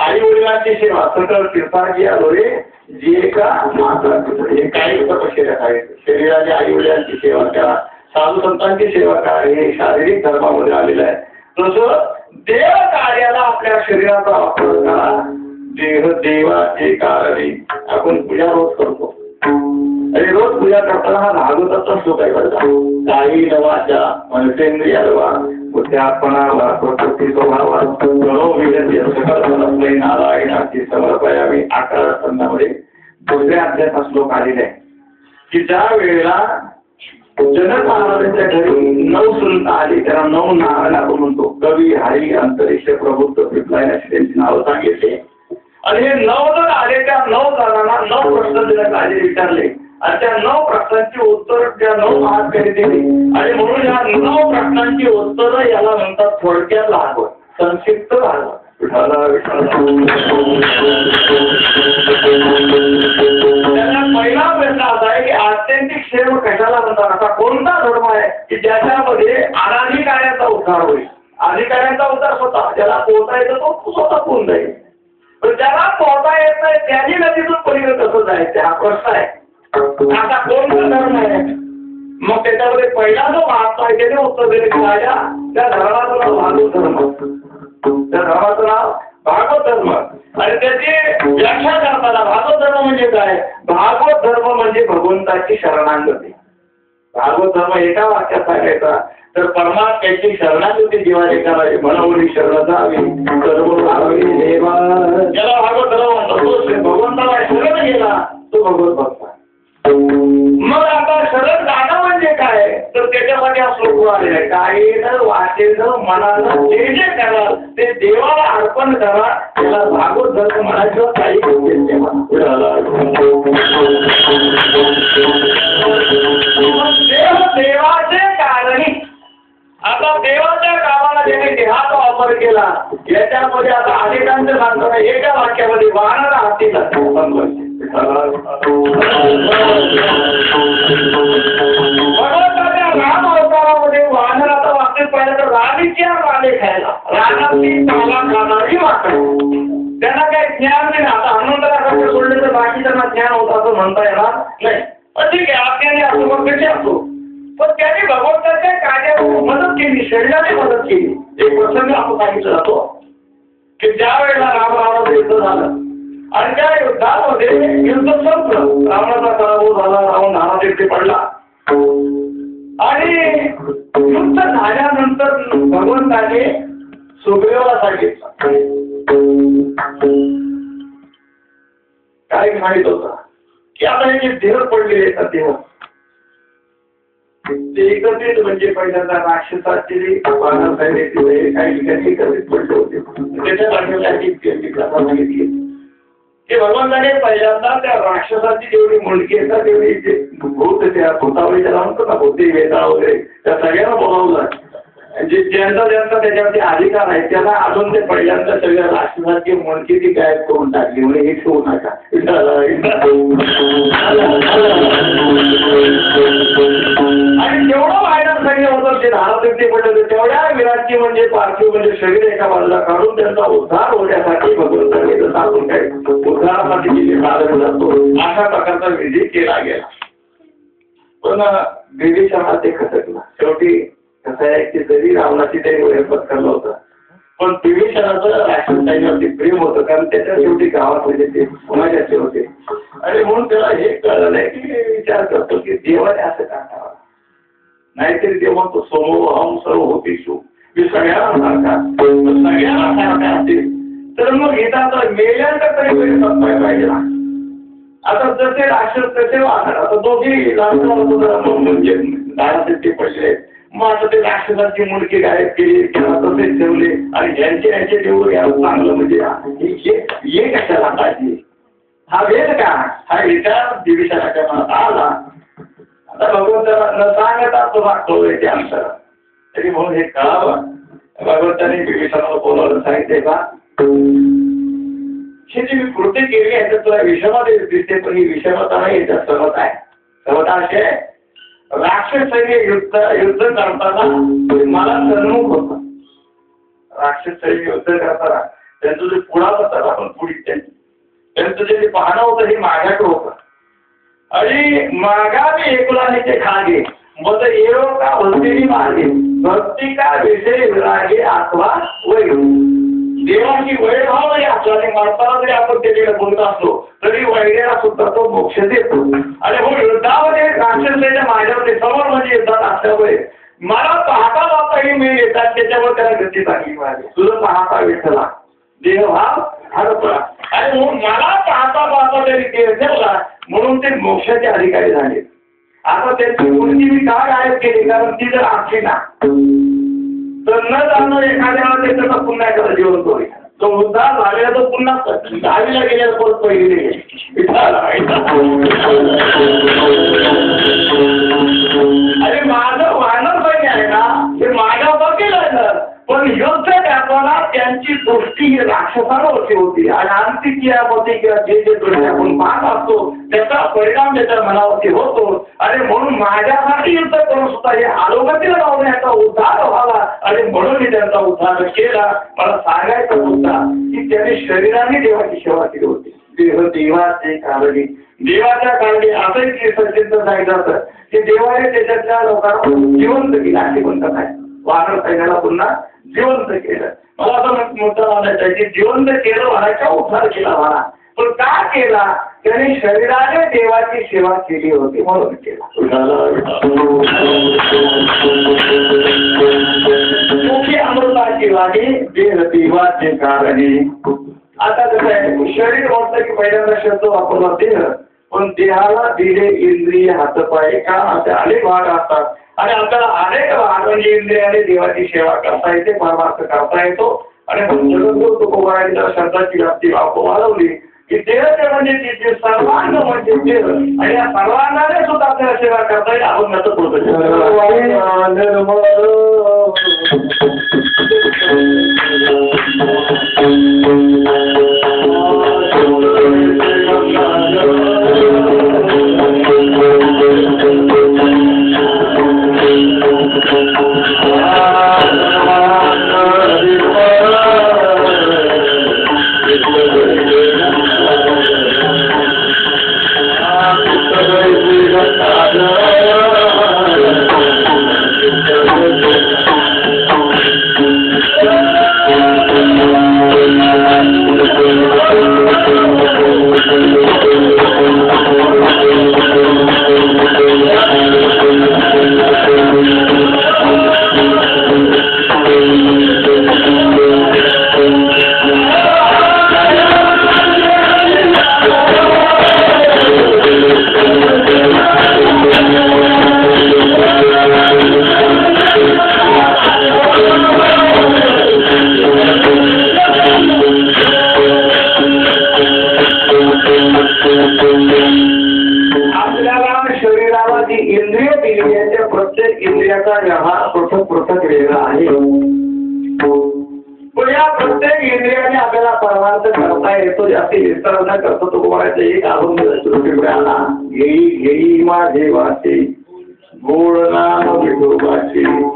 आई वडिलांची सेवा सकल तीर्थाची आलोरे जे का माता हे काही तपश्चर्या आहेत. शरीराने आई वडिलांची सेवा करा, साधू संतांची सेवा करा, हे शारीरिक धर्मामध्ये आलेलं आहे. तसं देव कार्याला आपल्या शरीराचा वापर करा. देह देवाचे कारणे आपण पूजा रोज करतो. आणि रोज पूजा करताना हा भागवताचा श्लोक आहे बरं. काही नवाच्या मनसेंद्रियावा बुद्ध्यात्मनावा प्रकृती स्वभावा सकल नारायणाची समर्पयामी 11 संधामध्ये दुसऱ्या अध्यायाचा श्लोक आलेला आहे की ज्या वेळेला जनक महाराजांच्या घरी 9 संत आले, त्याला 9 नारायण म्हणतो. कवी, हरी, अंतरिक्ष, प्रभुत्व, पिपलायन अशी त्यांची नावं सांगितले. आणि हे 9 जण आले, त्या 9 जणांना 9 प्रश्न जनक आले विचारले आणि त्या 9 प्रश्नांची उत्तर त्या 9 महात्म्यांनी दिली. आणि म्हणून या 9 प्रश्नांची उत्तर याला म्हणतात थोडक्यात भागवत, संक्षिप्त भागवत. त्याला पहिला प्रश्न असा आहे की आत्यंतिक क्षेम कशाला म्हणतात, असा कोणता धर्म आहे की ज्याच्यामध्ये अनाधिकाऱ्याचा उद्धार होईल. अधिकाऱ्यांचा उद्धार स्वतः, ज्याला पोहता येतं तो स्वतः पोहून जाईल, पण ज्याला पोहता येत नाही त्याची नदीतून पलीकडे कसं जायचं हा प्रश्न आहे. असा कोणता धर्म आहे. मग त्याच्यामध्ये पहिला जो महात्मा आहे त्याने उत्तर दिले की राजा त्या धर्माचं नाव भागवत धर्म, त्या धर्माचं नाव भागवत धर्म. आणि त्याची व्याख्या करताना भागवत धर्म म्हणजे काय, भागवत धर्म म्हणजे भगवंताची शरणागती. भागवत धर्म एका वाक्यात सांगायचा तर परमात्म्याची शरणागती जीवाने करावी. म्हणून शरण जावी सर्व भावी देवा, ज्याला भागवत धर्म म्हणतो भगवंताला शरण गेला तो भगवत भक्त. मग आता शरण जाणं म्हणजे काय तर त्याच्यामध्ये हा श्लोक आलेला आहे. कायेनं वाचेनं मनानं जे जे कराल ते देवाला अर्पण करा, त्याला भागवत धर्म म्हणायचं. काही देवाचे कारणी. आता देवाच्या कामाला ज्याने देहाचा वापर केला याच्यामध्ये आता अनेकांचं सांगताना एका वाक्यामध्ये वानर हातीला राम अवतारामध्ये वानराचा वाक्य पाहिलं तर राणीच्या राणे खायला, रानाची चाला खाणारी वाकड. त्यांना काही ज्ञान नाही. आता हनुमंतराकडे सोडले तर बाकी त्यांना ज्ञान होतं असं म्हणता येणार नाही. ठीक आहे आपल्याने असो मग कसे असो, पण त्याने भगवंताच्या कार्यावर मदत केली, शरीराने मदत केली. एक प्रसंग आपण सांगितलं जातो की ज्या वेळेला रामाचं युद्ध झालं आणि त्या युद्धामध्ये युद्ध संपलं, रावणाचा पराभव झाला, रावण नाराज पडला. आणि युद्ध झाल्यानंतर भगवंताने सुग्रीवाला सांगितलं काय माहित होतं की आता हे जे देह पडलेले आहेत देह ते एकत्रित म्हणजे पहिल्यांदा राक्षसाची काही ठिकाणी एकत्रित पडले होते. त्याच्यासाठी सांगितली की भगवंताने पहिल्यांदा त्या राक्षसाची जेवढी मुंडकी येतात तेवढी भूत त्या भूतावळी त्याला म्हणतो ना भूती वेदा वगैरे त्या सगळ्यांना बोलावलं. जे ज्यांचा त्याच्यावरती अधिकार आहे त्याला अजून ते पहिल्यांदा सगळ्या राष्ट्राची मुंडकी ती गायब करून टाकली. म्हणजे हे ठेवू नका. आणि जेवढं वायरस सगळे होतं ते धारावृत्ती पडले तेवढ्या विराटची म्हणजे पार्थिव म्हणजे शरीर एका बाजूला काढून त्यांचा उद्धार होण्यासाठी भगवंताने जसं आपण काय उद्धारासाठी जिथे साधन जातो अशा प्रकारचा विधी केला गेला. पण विभीषणाला ते खटकला. शेवटी कसं आहे की जरी रावणाची त्यांनी वैरपत करलं होतं पण विभीषणाचं राक्षसांवरती प्रेम होतं कारण त्याच्या शेवटी गावात म्हणजे ते समाजाचे होते. आणि म्हणून त्याला हे कळलं नाही की विचार करतो की देवाने असं का करावं. नाहीतरी देव म्हणतो सोमोहम सर्व होतीशू मी सगळ्यांना सारखा असेल तर मग गीता मेल्यांचा तरी पाहिजे ना. आता जसे राक्षस तसे वाहणार. आता दोघी म्हणजे दारासाठी पडले. मग आता ते राक्षसाची मुलगी गायब केली किंवा तसेच ठेवले आणि ज्यांचे जेवढं याला चांगलं म्हणजे हे कशाला पाहिजे हा वेद का हा विचार विभीषणाच्या मनात आला. आता भगवंताला न सांगता तो मागतोय ते अंतर तरी म्हणून हे कळावं. भगवंताने विभीषणाला बोलावलं सांगितले का ही जी मी कृती केली आहे तर तुला विषमात दिसते पण ही विषमता नाही याच्यात समता आहे. समता अशी आहे राक्षस सैन्य युद्ध करताना मला सन्मुख होता. राक्षस सैन्य युद्ध करताना त्यांचं जे पुढा होतात आपण पुढी त्यांचं जे पाहणं होतं हे मागाकडे होतं. आणि मागावी एकुलाने ते खागे मग येरो का भक्तीने मागे भक्ती का विषय विरागे अथवा वैर देवाची वैरभाव नाही असला आणि माणसाला जरी आपण त्याच्याकडे बोलत असलो तरी वैरेला सुद्धा तो मोक्ष देतो. आणि हो युद्धामध्ये राक्षसाच्या माझ्यामध्ये समोर म्हणजे युद्धात असल्यामुळे मला पाहता पाहताही मी येतात त्याच्यावर त्याला गती चांगली मिळाली. तुझं पाहता विठ्ठला देहभाव हरपला आणि म्हणून मला पाहता पाहता तरी देह ठेवला म्हणून ते मोक्षाचे अधिकारी झाले. आता त्यांची मूर्ती मी का गायब केली कारण ती जर असली ना तर न जाणं एखाद्याला त्याचं पुन्हा एखादा जीवन होईल. तो उद्धार झालेला तो पुन्हा 10वीला गेलेला परत पहिली अरे माझं वाहन पण आहे ना हे माझ्या बघेल पण युद्ध करताना त्यांची दृष्टी ही राक्षसांवरती होती आणि आंतरिक क्रियापती किंवा जे जे दृष्टी आपण पाहत असतो त्याचा परिणाम त्याच्या मनावरती होतो. आणि म्हणून माझ्यासाठी युद्ध करून सुद्धा हे अधोगतीला लावण्याचा उद्धार व्हावा आणि म्हणून मी त्यांचा उद्धार केला. मला सांगायचं सुद्धा की त्यांनी शरीराने देवाची सेवा केली होती. देह देवाचे कारणी देवाच्या कारणी असंही सचिंत सांगितलं होतं की देवाने त्याच्यातल्या लोकांना जिवंत केलं अशी म्हणतात आहे. वानर सैन्याला पुन्हा जिवंत केलं. मला असं मुद्दा मानायचा आहे की जिवंत केलं म्हणायचा उद्धार केला म्हणा पण का केला त्याने शरीराने देवाची सेवा केली होती म्हणून केला. मुखी अमृताची वाणी देह देवाचे कारणे. आता कसं आहे शरीर म्हटलं की पहिल्यांदा शब्द वापरला देह पण देहाला दिले इंद्रिय हातपाय का असे अनेक भाग असतात आणि आपल्याला अनेक भाग म्हणजे इंद्रियाने देवाची सेवा करता येते परमार्थ करता येतो. आणि तुकोबारांच्या शब्दाची व्याप्ती वाढवली की देह म्हणजे तिथे सर्वांग म्हणजे देह आणि या सर्वांगाने सुद्धा आपल्याला सेवा करता येईल. आपण नसत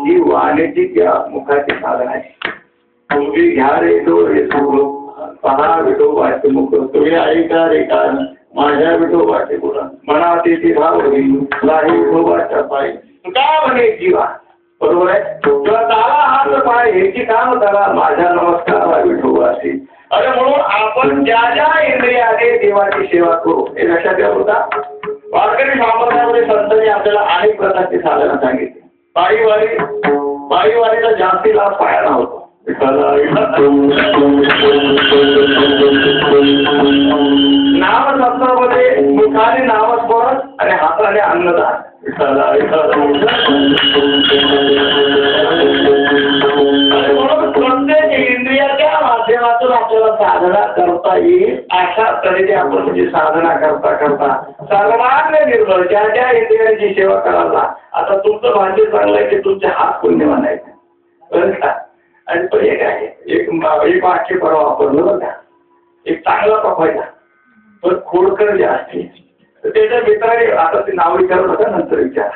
ही वाणीची त्या मुखाची साधन आहे. तुम्ही घ्या रे डोळे पहा विठोबाचे मुख तुम्ही ऐका रे कान माझ्या विठोबाचे गुण म्हणा ते भाव नाही विठोबाच्या पायी का म्हणे जीवा बरोबर आहे. किंवा ताला हात पाय ह्याची काम करा माझ्या नमस्कार विठोबाशी. अरे म्हणून आपण ज्या ज्या इंद्रियाने देवाची सेवा करू हे लक्षात ठेवा होता. वारकरी संप्रदायामध्ये संतांनी आपल्याला अनेक प्रकारची साधनं सांगितली. पायीवारीला जास्ती लाभ पायाला होतो. नामशास्त्रामध्ये मुखाने नामस्मरण आणि हाताने अन्नदान. प्रत्येक इंद्रियाच्या माध्यमातून आपल्याला साधना करता येईल अशा तऱ्हेने आपण म्हणजे साधना करता करता सर्वांना निर्भर ज्या ज्या इंद्रियांची सेवा करायला. आता तुमचं भाग्य चांगलं आहे की तुमचे हात पुण्यवान आहेत बरं का. आणि तो एक आहे एक वाक्य परवा वापरलं बरं का. एक चांगला पकवायचा पण खोडकर जे असते त्याच्या मित्राने आता ते नाव विचारू नका नंतर विचार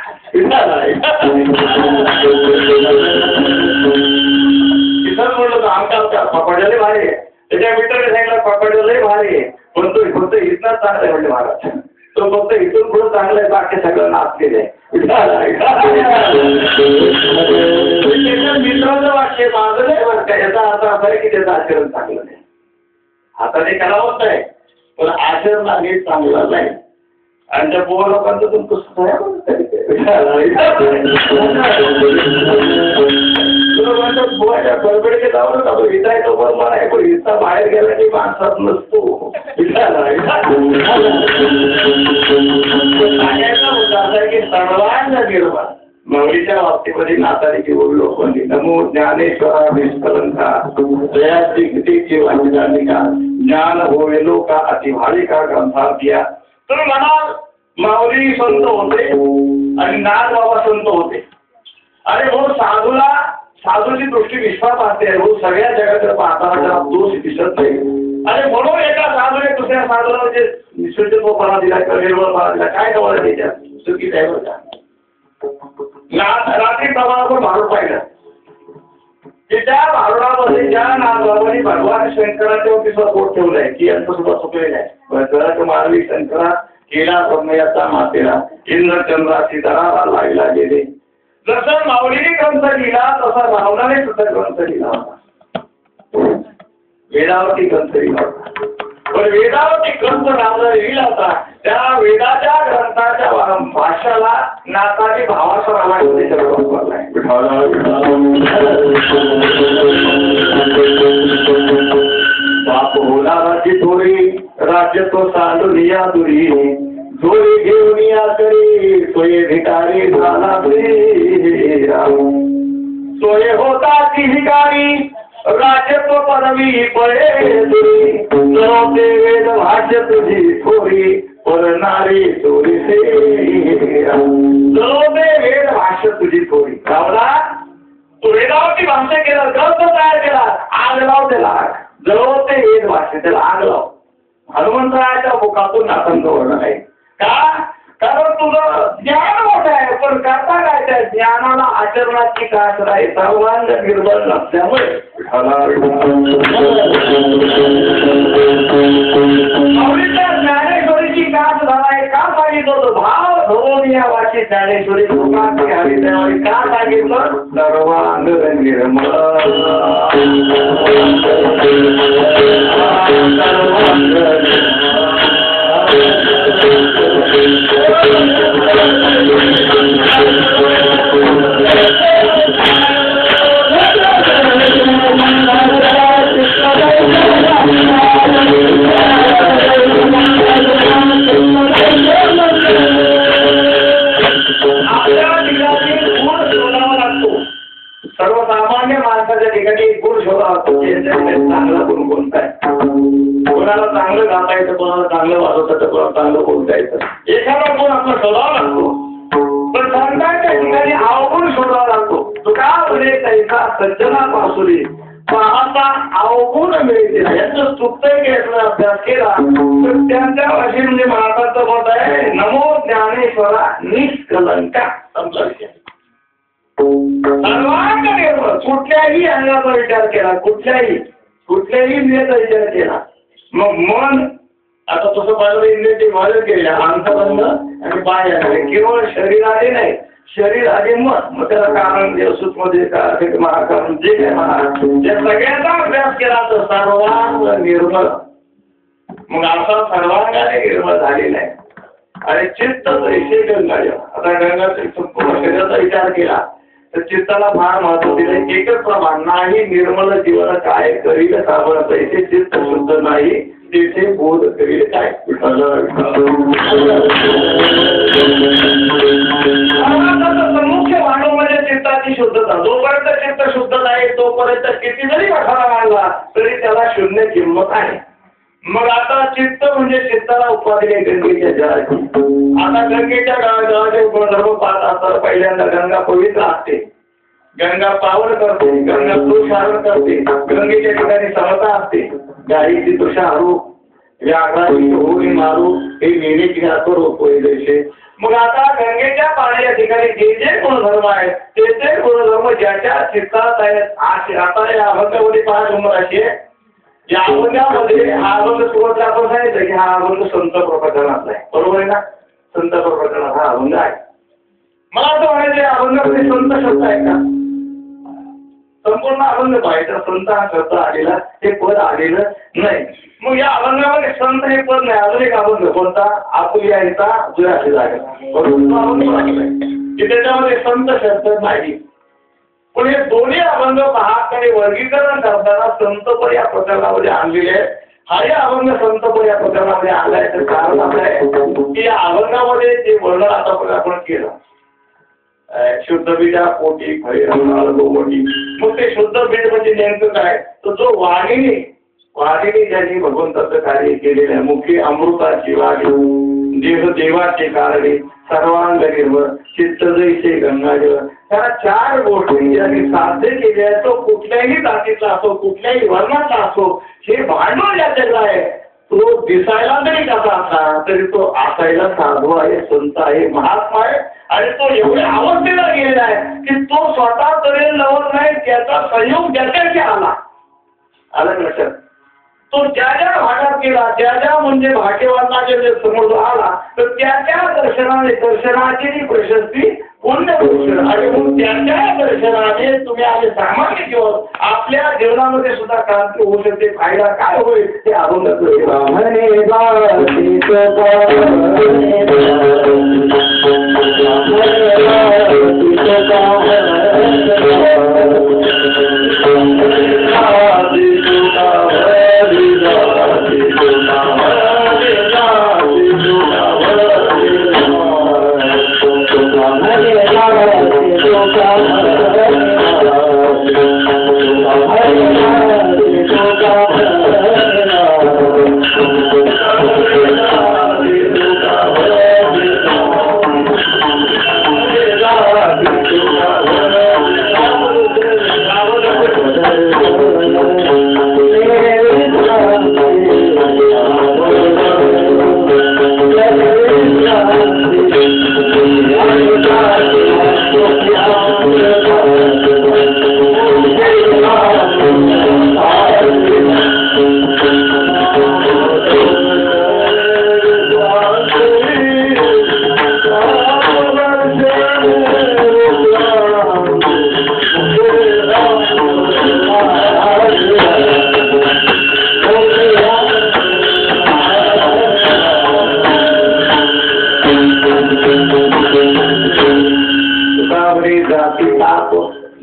तिथं म्हणलं तर आमच्या पकडले भारी आहे. त्याच्या मित्राने सांगितलं पकडले भारी आहे पण तो फक्त इथनाच चांगला आहे म्हणजे महाराज तो फक्त इथून पुढे चांगलं आहे, बाकी सगळं नाचलेलं आहे. त्याच्या मित्राचं वाक्य माझं नाही बरं का, याचा अर्थ असा आहे की त्याचं आचरण चांगलं नाही. आता ते करावंच आहे, पण आचरण नीट चांगलं नाही. आणि त्या पोहा लोकांचं तुमचं बडबडके जाऊ नका, तो इथं आहे तो बरोबर आहे, पण इथं बाहेर गेला की माणसात नसतो. सांगायचा मुद्दा असा आहे की सर्वांना निर्माण माऊलीच्या बाबतीमध्ये नाताळीची बोललो पण नमो ज्ञानेश्वरा निष्कलंका जयाची गीतेची वाचिका ज्ञान होवेलो का अतिभाळिका ग्रंथार्थिया. तुम्ही म्हणाल माऊली संत होते आणि नाथ बाबा संत होते. अरे भाऊ साधूची दृष्टी विश्वास असते, भाऊ सगळ्या जगाकडे पाहताना त्याला दोष दिसत नाही. अरे म्हणून एका साधूने दुसऱ्या साधूला म्हणजे निश्चितपणा दिला किंवा निर्मळपणा दिला, काय कवळ त्याच्यात चुकीचं आहे बरं का. रात्री प्रमाणावर भारूड पाहिलं की त्या भारुडामध्ये ज्या नाथबाबांनी भगवान शंकराच्या वतीचा बोट ठेवलाय की यांचं सुद्धा चुकलेलं आहे. मानवी शंकरा केला ब्रह्मयाचा मातेला इंद्र चंद्राची दराला लागला गेले. जसं माऊलीने ग्रंथ लिहिला तसा रावणाने सुद्धा ग्रंथ लिहिला होता, वेदावरती ग्रंथ लिहिला होता. पण वेदावरती ग्रंथ रावणा लिहिला होता, त्या वेदाच्या ग्रंथाच्या भाषाला नाताने भावाचा रामायण वापरलाय. बाप होणाराची थोडी राज्य तो सांडुनिया दुरी जोरी घेऊन या करी सोये भिकारी झाला सोये होता ती भिकारी राज्य तो पदवी पळे दुरी ते वेद भाष्य तुझी थोरी परणारी चोरी से वेद भाष्य तुझी थोरी. रावला तू वेदावरती भाष्य केलं, ग्रंथ तयार केला, आग लाव त्याला, जळव ते वेद भाष्य त्याला आग लाव. हनुमंतरायाच्या मुखातून नाथांच वर्णन आहे का, कारण तुझं ज्ञान मोठं आहे, पण करता काय त्या ज्ञानाला आचरणाची कास आहे सर्वांग निर्बळ नसल्यामुळे. ज्ञानेश्वरीची कास झालाय का सांगितलं, भाव धरून या वाची ज्ञानेश्वरी लोकांची हवी त्यावेळी का सांगितलं, सर्वांग निर्मळ सर्वसामान्य माणसाच्या ठिकाणी गुण शोधावा लागतो. चांगला गुण कोणता आहे, कोणाला चांगलं गाता येतं, कोणाला चांगलं वाजवता येतं, कोणाला चांगलं बोलता येतं, एखादा गुण आपला शोधावा लागतो. पण संतांच्या ठिकाणी अवगुण शोधावा लागतो. तुका म्हणे तैसा सज्जना पासुरी पाहता अवगुण मिळते. यांचं चुकतंय की याचा अभ्यास केला तर त्यांच्या भाषेत म्हणजे महाराजांचं मत आहे नमो ज्ञानेश्वरा निष्कलंका. सर्वांग निर्मळ, कुठल्याही अंगाचा विचार केला, कुठल्याही इंद्रियाचा विचार केला, मग मन आता तसं पाहिलं इंद्रियाचे विभाजन केले अंतरंग आणि बाह्य, केवळ शरीर आले नाही, शरीर आले मग त्याला कारण देव सूक्ष्ममध्ये महाकारण जे काय म्हणा त्या सगळ्यांचा अभ्यास केला तर सर्वांग निर्मळ. मग असा सर्वांगाने निर्मळ झालेला आहे. आणि चित्त जैसे गंगाजल, आता गंगाचा संपूर्ण शरीराचा विचार केला तर चित्ताला फार महत्व दिलं. एकच प्रमाण नाही निर्मळ जीवन काय करील साबण तैसे चित्त शुद्ध नाही तेथे बोध करील काय. मुख्य भांडव म्हणजे चित्ताची शुद्धता. जोपर्यंत चित्त शुद्ध नाही तोपर्यंत किती जरी कठारा मांडला तरी त्याला शून्य किंमत आहे. मग आता चित्त म्हणजे चित्ताला उपाधी आहे गंगेच्या जळाची. आता गंगेच्या जळाचे गुणधर्म पाहत असताना पहिल्यांदा गंगा पवित्र असते, गंगा पावन करते, गंगा तुषारण करते, गंगेच्या ठिकाणी समता असते, गाडीची तुषा हरू व्याघ्राची होळी मारू हे नेहमीची रोखोय जैसे. मग आता गंगेच्या पाण्याच्या ठिकाणी जे जे गुणधर्म आहेत ते ते गुणधर्म ज्याच्या चित्तात आहेत. आता या अभंगामध्ये 5 नंबर अशी आहे. या अभंगामध्ये हा अभंग सुरुवातीला आपण म्हणायचं की हा अभंग संत प्रकरणातला आहे, बरोबर आहे ना? संत प्रकरणात हा अभंग आहे. मला असं म्हणायचं अभंगामध्ये संत शब्द आहे का? संपूर्ण अभंग पाहायचा, संत हा शब्द आलेला, हे पद आलेलं नाही. मग या अभंगामध्ये संत हे पद नाही. अजून एक अभंग कोणता? आपुल्या यायचा जुळाशी जागा, बरोबर की त्याच्यामध्ये संत शब्द नाही. पण हे दोन्ही अभंग पाहत आणि वर्गीकरण करताना संतपद या प्रकरणामध्ये आणलेले आहे. हाही अभंग संतपद या प्रकरणामध्ये आलाय. तर कारण असं आहे की या अभंगामध्ये जे वर्णन आतापर्यंत आपण केलं, शुद्ध बीजा पोटी खरी पोटी, मग ते शुद्ध बीज म्हणजे नेमकं काय? तर जो वाणीने ज्यांनी भगवंताचं कार्य केलेलं आहे, मुखी अमृताची वाणी, देह देवाचे कारणे, सर्वांग निर्मळ, चित्त जैसे गंगाजळ, त्या 4 गोष्टी ज्यांनी साध्य केल्या आहेत, तो कुठल्याही जातीचा असो, कुठल्याही वर्णाचा असो, हे भांडवल ज्याच्याकडे आहे, तो दिसायला तरी कसा असला तरी तो असायला साधू आहे, संत आहे, महात्मा आहे. आणि तो एवढ्या अवस्थेला गेलेला आहे की तो स्वतः करेल नवल नाही, त्याचा संयोग ज्याच्याशी आला लक्षात. तो ज्या भागात गेला, ज्या म्हणजे भाग्यवानाच्या समोर आला, तर त्या दर्शनाची प्रशस्ती पुण्य पुरुष. आणि मग त्या दर्शनाने तुम्ही आले सामान्य जीवन आपल्या जीवनामध्ये सुद्धा क्रांती होऊ शकते. फायदा काय होईल ते अभंगाचं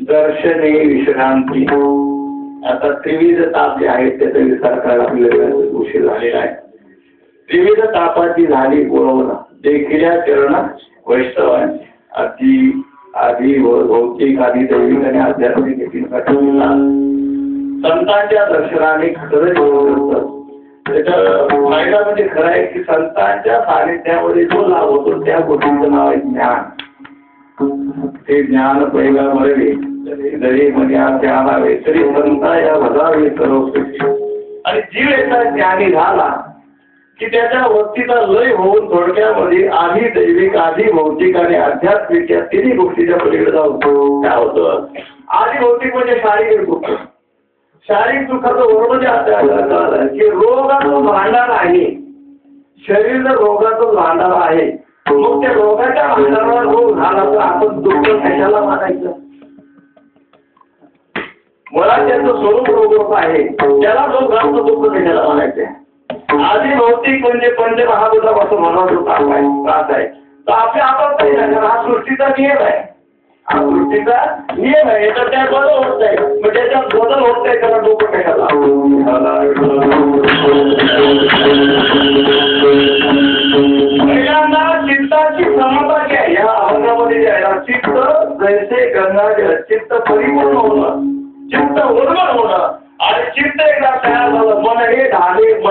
दर्शने विश्रांती. आता त्रिविध ताप जे आहेत त्याचा विचार करायला आपल्याला उशीर झालेला आहे. त्रिविध तापाची झाली बोलवणं देखील चरण वैष्णव आधी भौतिक आधी दैविक आणि आध्यात्मिक देखील संतांच्या दर्शनाने खरंच होत. त्याचा फायदा म्हणजे खरं आहे की संतांच्या सानिध्यामध्ये जो लाभ होतो त्या गोष्टीचं नाव आहे ज्ञान. ते ज्ञान पहिला मरवे जरी मन्या ज्ञानावे तरी संता या भजावे सर्व. आणि जीव याचा ज्ञानी झाला की त्याच्या वस्तीचा लय होऊन थोडक्यामध्ये आधी दैविक आधी भौतिक आणि आध्यात्मिक या तिन्ही गोष्टीच्या पलीकडे जातो. काय होतं? आधी भौतिक म्हणजे शारीरिक दुःख. शारीरिक दुःखाचं वर्णन आपल्याला की रोगाचं भांडार आहे. शरीर जर रोगाचं भांडार आहे, मग त्या रोगाच्या भांडारावर रोग झाला तर आपण दुःख कशाला मानायचं? मला त्याचं स्वरूप रोग आहे, त्याला रोगाचं दुःख कशाला मानायचं? आधी भौतिक म्हणजे पंचमहाभूतापासून म्हणून त्रास आहे. तर आपल्या हातात नाही ना, हा सृष्टीचा नियम आहे. हा सृष्टीचा नियम आहे. तर त्या बदल होत नाही, मग त्याच्यात बदल होत नाही, त्याला डोकं कशाला? पहिल्यांदा चित्ताची समता जी आहे या अभंगामध्ये जे आहे, चित्त जैसे गंगाजळ, चित्त परिपूर्ण होणं, चित्त उर्वळ होणं. आणि चित्त एकदा तयार झालं, मन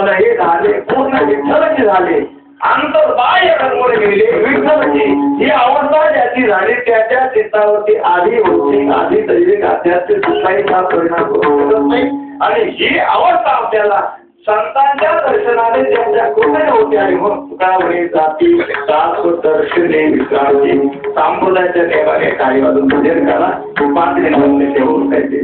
हे झाले पूर्ण विठ्ठलची झाले, अंतर्बाह्य रंगवले गेले विठ्ठलची. ही अवस्था ज्याची झाली त्याच्या चित्तावरती आधी भौतिक आधी दैविक आध्यात्मिक कुठलाही परिणाम करू शकत नाही. आणि ही अवस्था आपल्याला संतांच्या दर्शनाने ज्यांच्या कृपया होते. आणि मग तुकावरी जाती दास दर्शने विश्रांती संप्रदायाच्या देवाने काही वाजून भजन करा पात्र ठेवून काहीतरी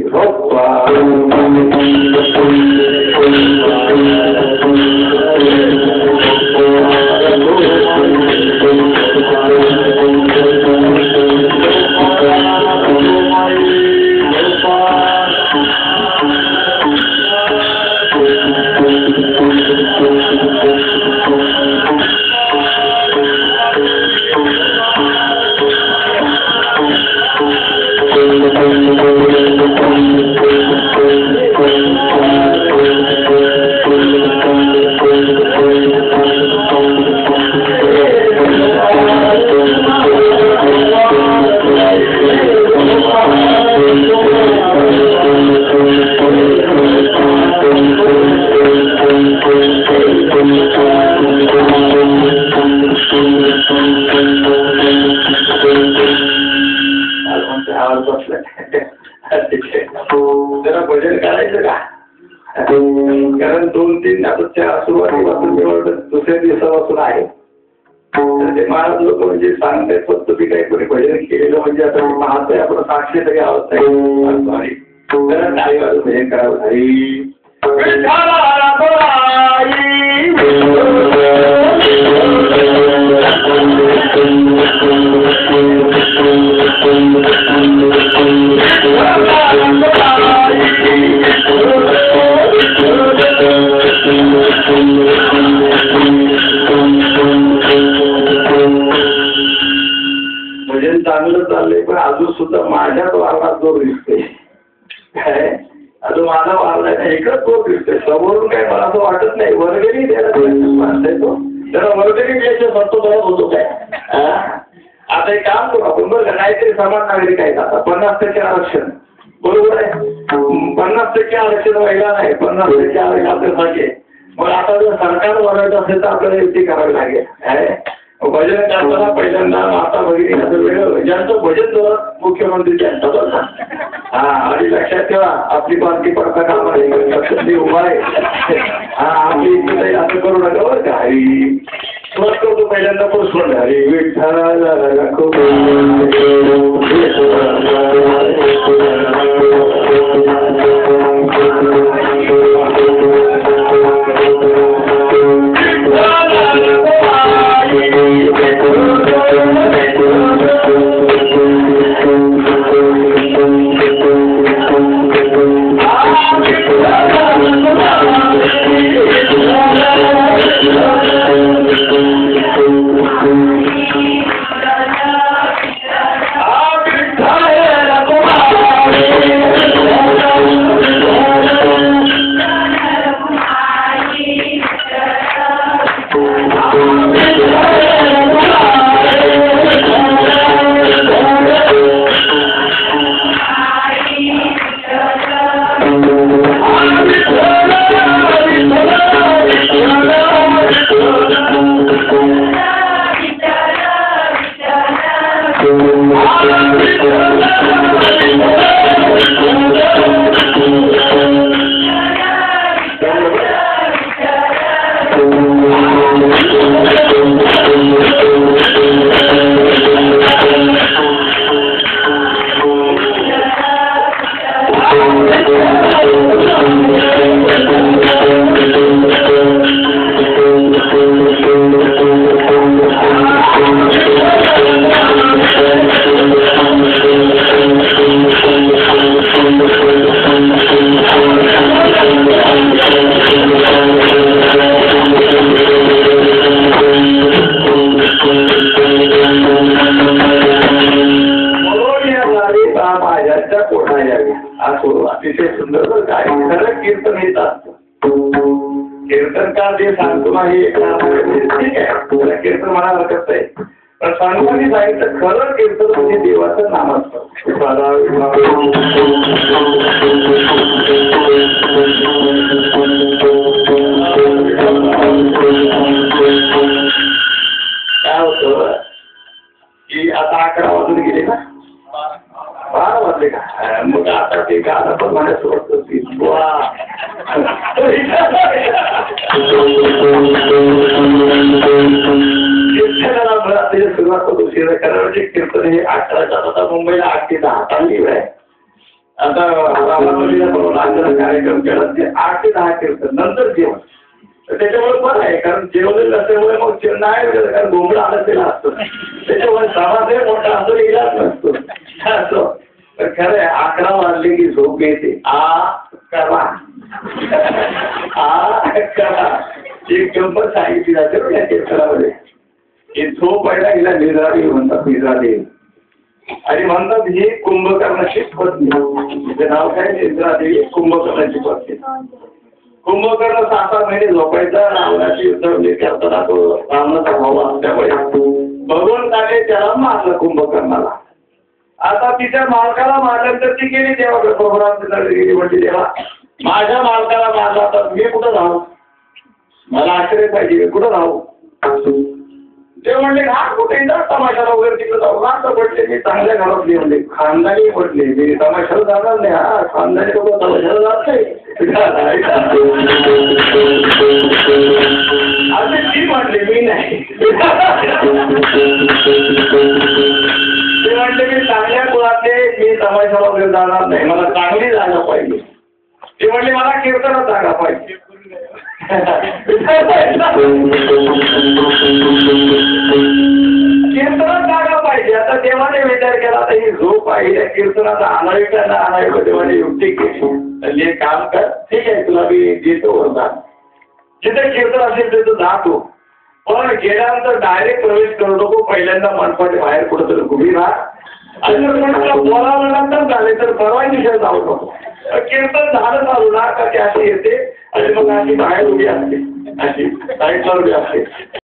पद्धतीने आता सुरुवातीपासून जवळ दुसऱ्या दिवसापासून आहे. तर ते महाराज लोक म्हणजे सांगतायत पण तुम्ही काही कोणी भजन केलेलं म्हणजे आता पाहतोय आपण साक्षी तरी आवडत नाही. भजन करावं हरी भजन चांगलं चाललंय पण अजून सुद्धा माझ्याच वारणात जोर दिसतोय. काय अजून माझा वारला नाही इकडंच जोर दिसतोय. समोरून काय मला असं वाटत नाही वर्गणी द्यायला माणसाय तो जरा वर्गणी द्यायचं म्हणतो बरं होतो काय. आता एक काम करू आपण बरं काहीतरी समान नागरिक आहेत आता 50% आरक्षण बरोबर आहे. 50% आरक्षण व्हायला नाही 50% आरक्षण आपल्यासाठी. मग आता जर सरकार वाढवायचं असेल तर आपल्याला युती करावी लागेल. भजन करताना पहिल्यांदा माता भगिनी असं वेगळं ज्यांचं भजन जोरात मुख्यमंत्री त्यांचा बघा. आणि लक्षात ठेवा आपली पालखी पडता कामा नये उभा आहे. आपली इच्छा असं करू नका बरं का. हरी सुरुवात करतो पहिल्यांदा पुरुष हरी विठ्ठला खूप अतिशय सुंदर काय खरं कीर्तन येत असतं. कीर्तनकार जे सांगतो नाही ठीक आहे त्याला कीर्तन म्हणायला हरकत आहे पण सांगताना सांगितलं खरं कीर्तन म्हणजे देवाचं नाम असतं. काय होतं की आता 11 वाजून गेले ना 12 वाजले का मग आता ते गाणं पण माझ्या सुरुवात होती. कीर्तनाला मला त्याची सुरुवात होतो. कारण कीर्तन हे 11च्या आता मुंबईला 8 ते 10 चालली आहे. आता कार्यक्रम केला ते 8 ते 10 कीर्तन नंतर जेवण. तर त्याच्यामुळे बरं आहे कारण जेवण नसल्यामुळे मग नाही कारण गोंधळ आलं त्याला असतं त्याच्यामुळे समाज मोठा असं इलाज नसतो असं. तर खरं आहे 11 वाजले की झोप येते. करा एक गंमत सांगितली जाते या कीर्तनामध्ये की झोप पहिला हिला निद्रादेवी म्हणतात. निद्रादेवी आणि म्हणतात ही कुंभकर्णाची पत्नी. तिचे नाव काय निद्रादेवी कुंभकर्णाची पत्नी. कुंभकर्ण 6 महिने झोपायचा. रावणाची युद्ध करताना तो रावणाचा भाऊ असल्यामुळे भगवंताने त्याला मारलं कुंभकर्णाला. आता तिच्या मालकाला मारल्यानंतर ती गेली तेव्हा प्रभुराम गेली म्हणजे तेव्हा माझ्या मालकाला मारला तर मी कुठं राहू. मला आश्चर्य पाहिजे मी कुठं राहू. ते म्हणले हा कुठे तमाशाला वगैरे तिकडे जाऊ ना म्हटले मी चांगल्या घरातली म्हणले खानदानी म्हटले मी तमाशाला जाणार नाही हा खानदानी लोक तमाशाला जात नाही असे ती म्हटले मी नाही ते म्हटले मी चांगल्या कुळातले मी तमाशाला वगैरे जाणार नाही मला चांगली जागा पाहिजे ते म्हणले मला कीर्तनात जागा पाहिजे कीर्तनात जागा पाहिजे आता देवाने विचार केला आता ही झोप आहे या कीर्तनाचा आणावी का ना आणावी देवाने युक्ती केली हे काम कर ठीक आहे तुला मी देतो वरदान जिथे कीर्तन असेल तिथं जातो पण गेल्यानंतर डायरेक्ट प्रवेश करू नको पहिल्यांदा मनपाटी बाहेर कुठंतरी उभी राहा आणि जर कोणाला बोलावल्यानंतर झाले तर परवाही दिशा जाऊ नको कीर्तन झालं चालू ना का ते अशी येते आणि मग अशी बाहेर उभी असते अशी साईडला उभी असते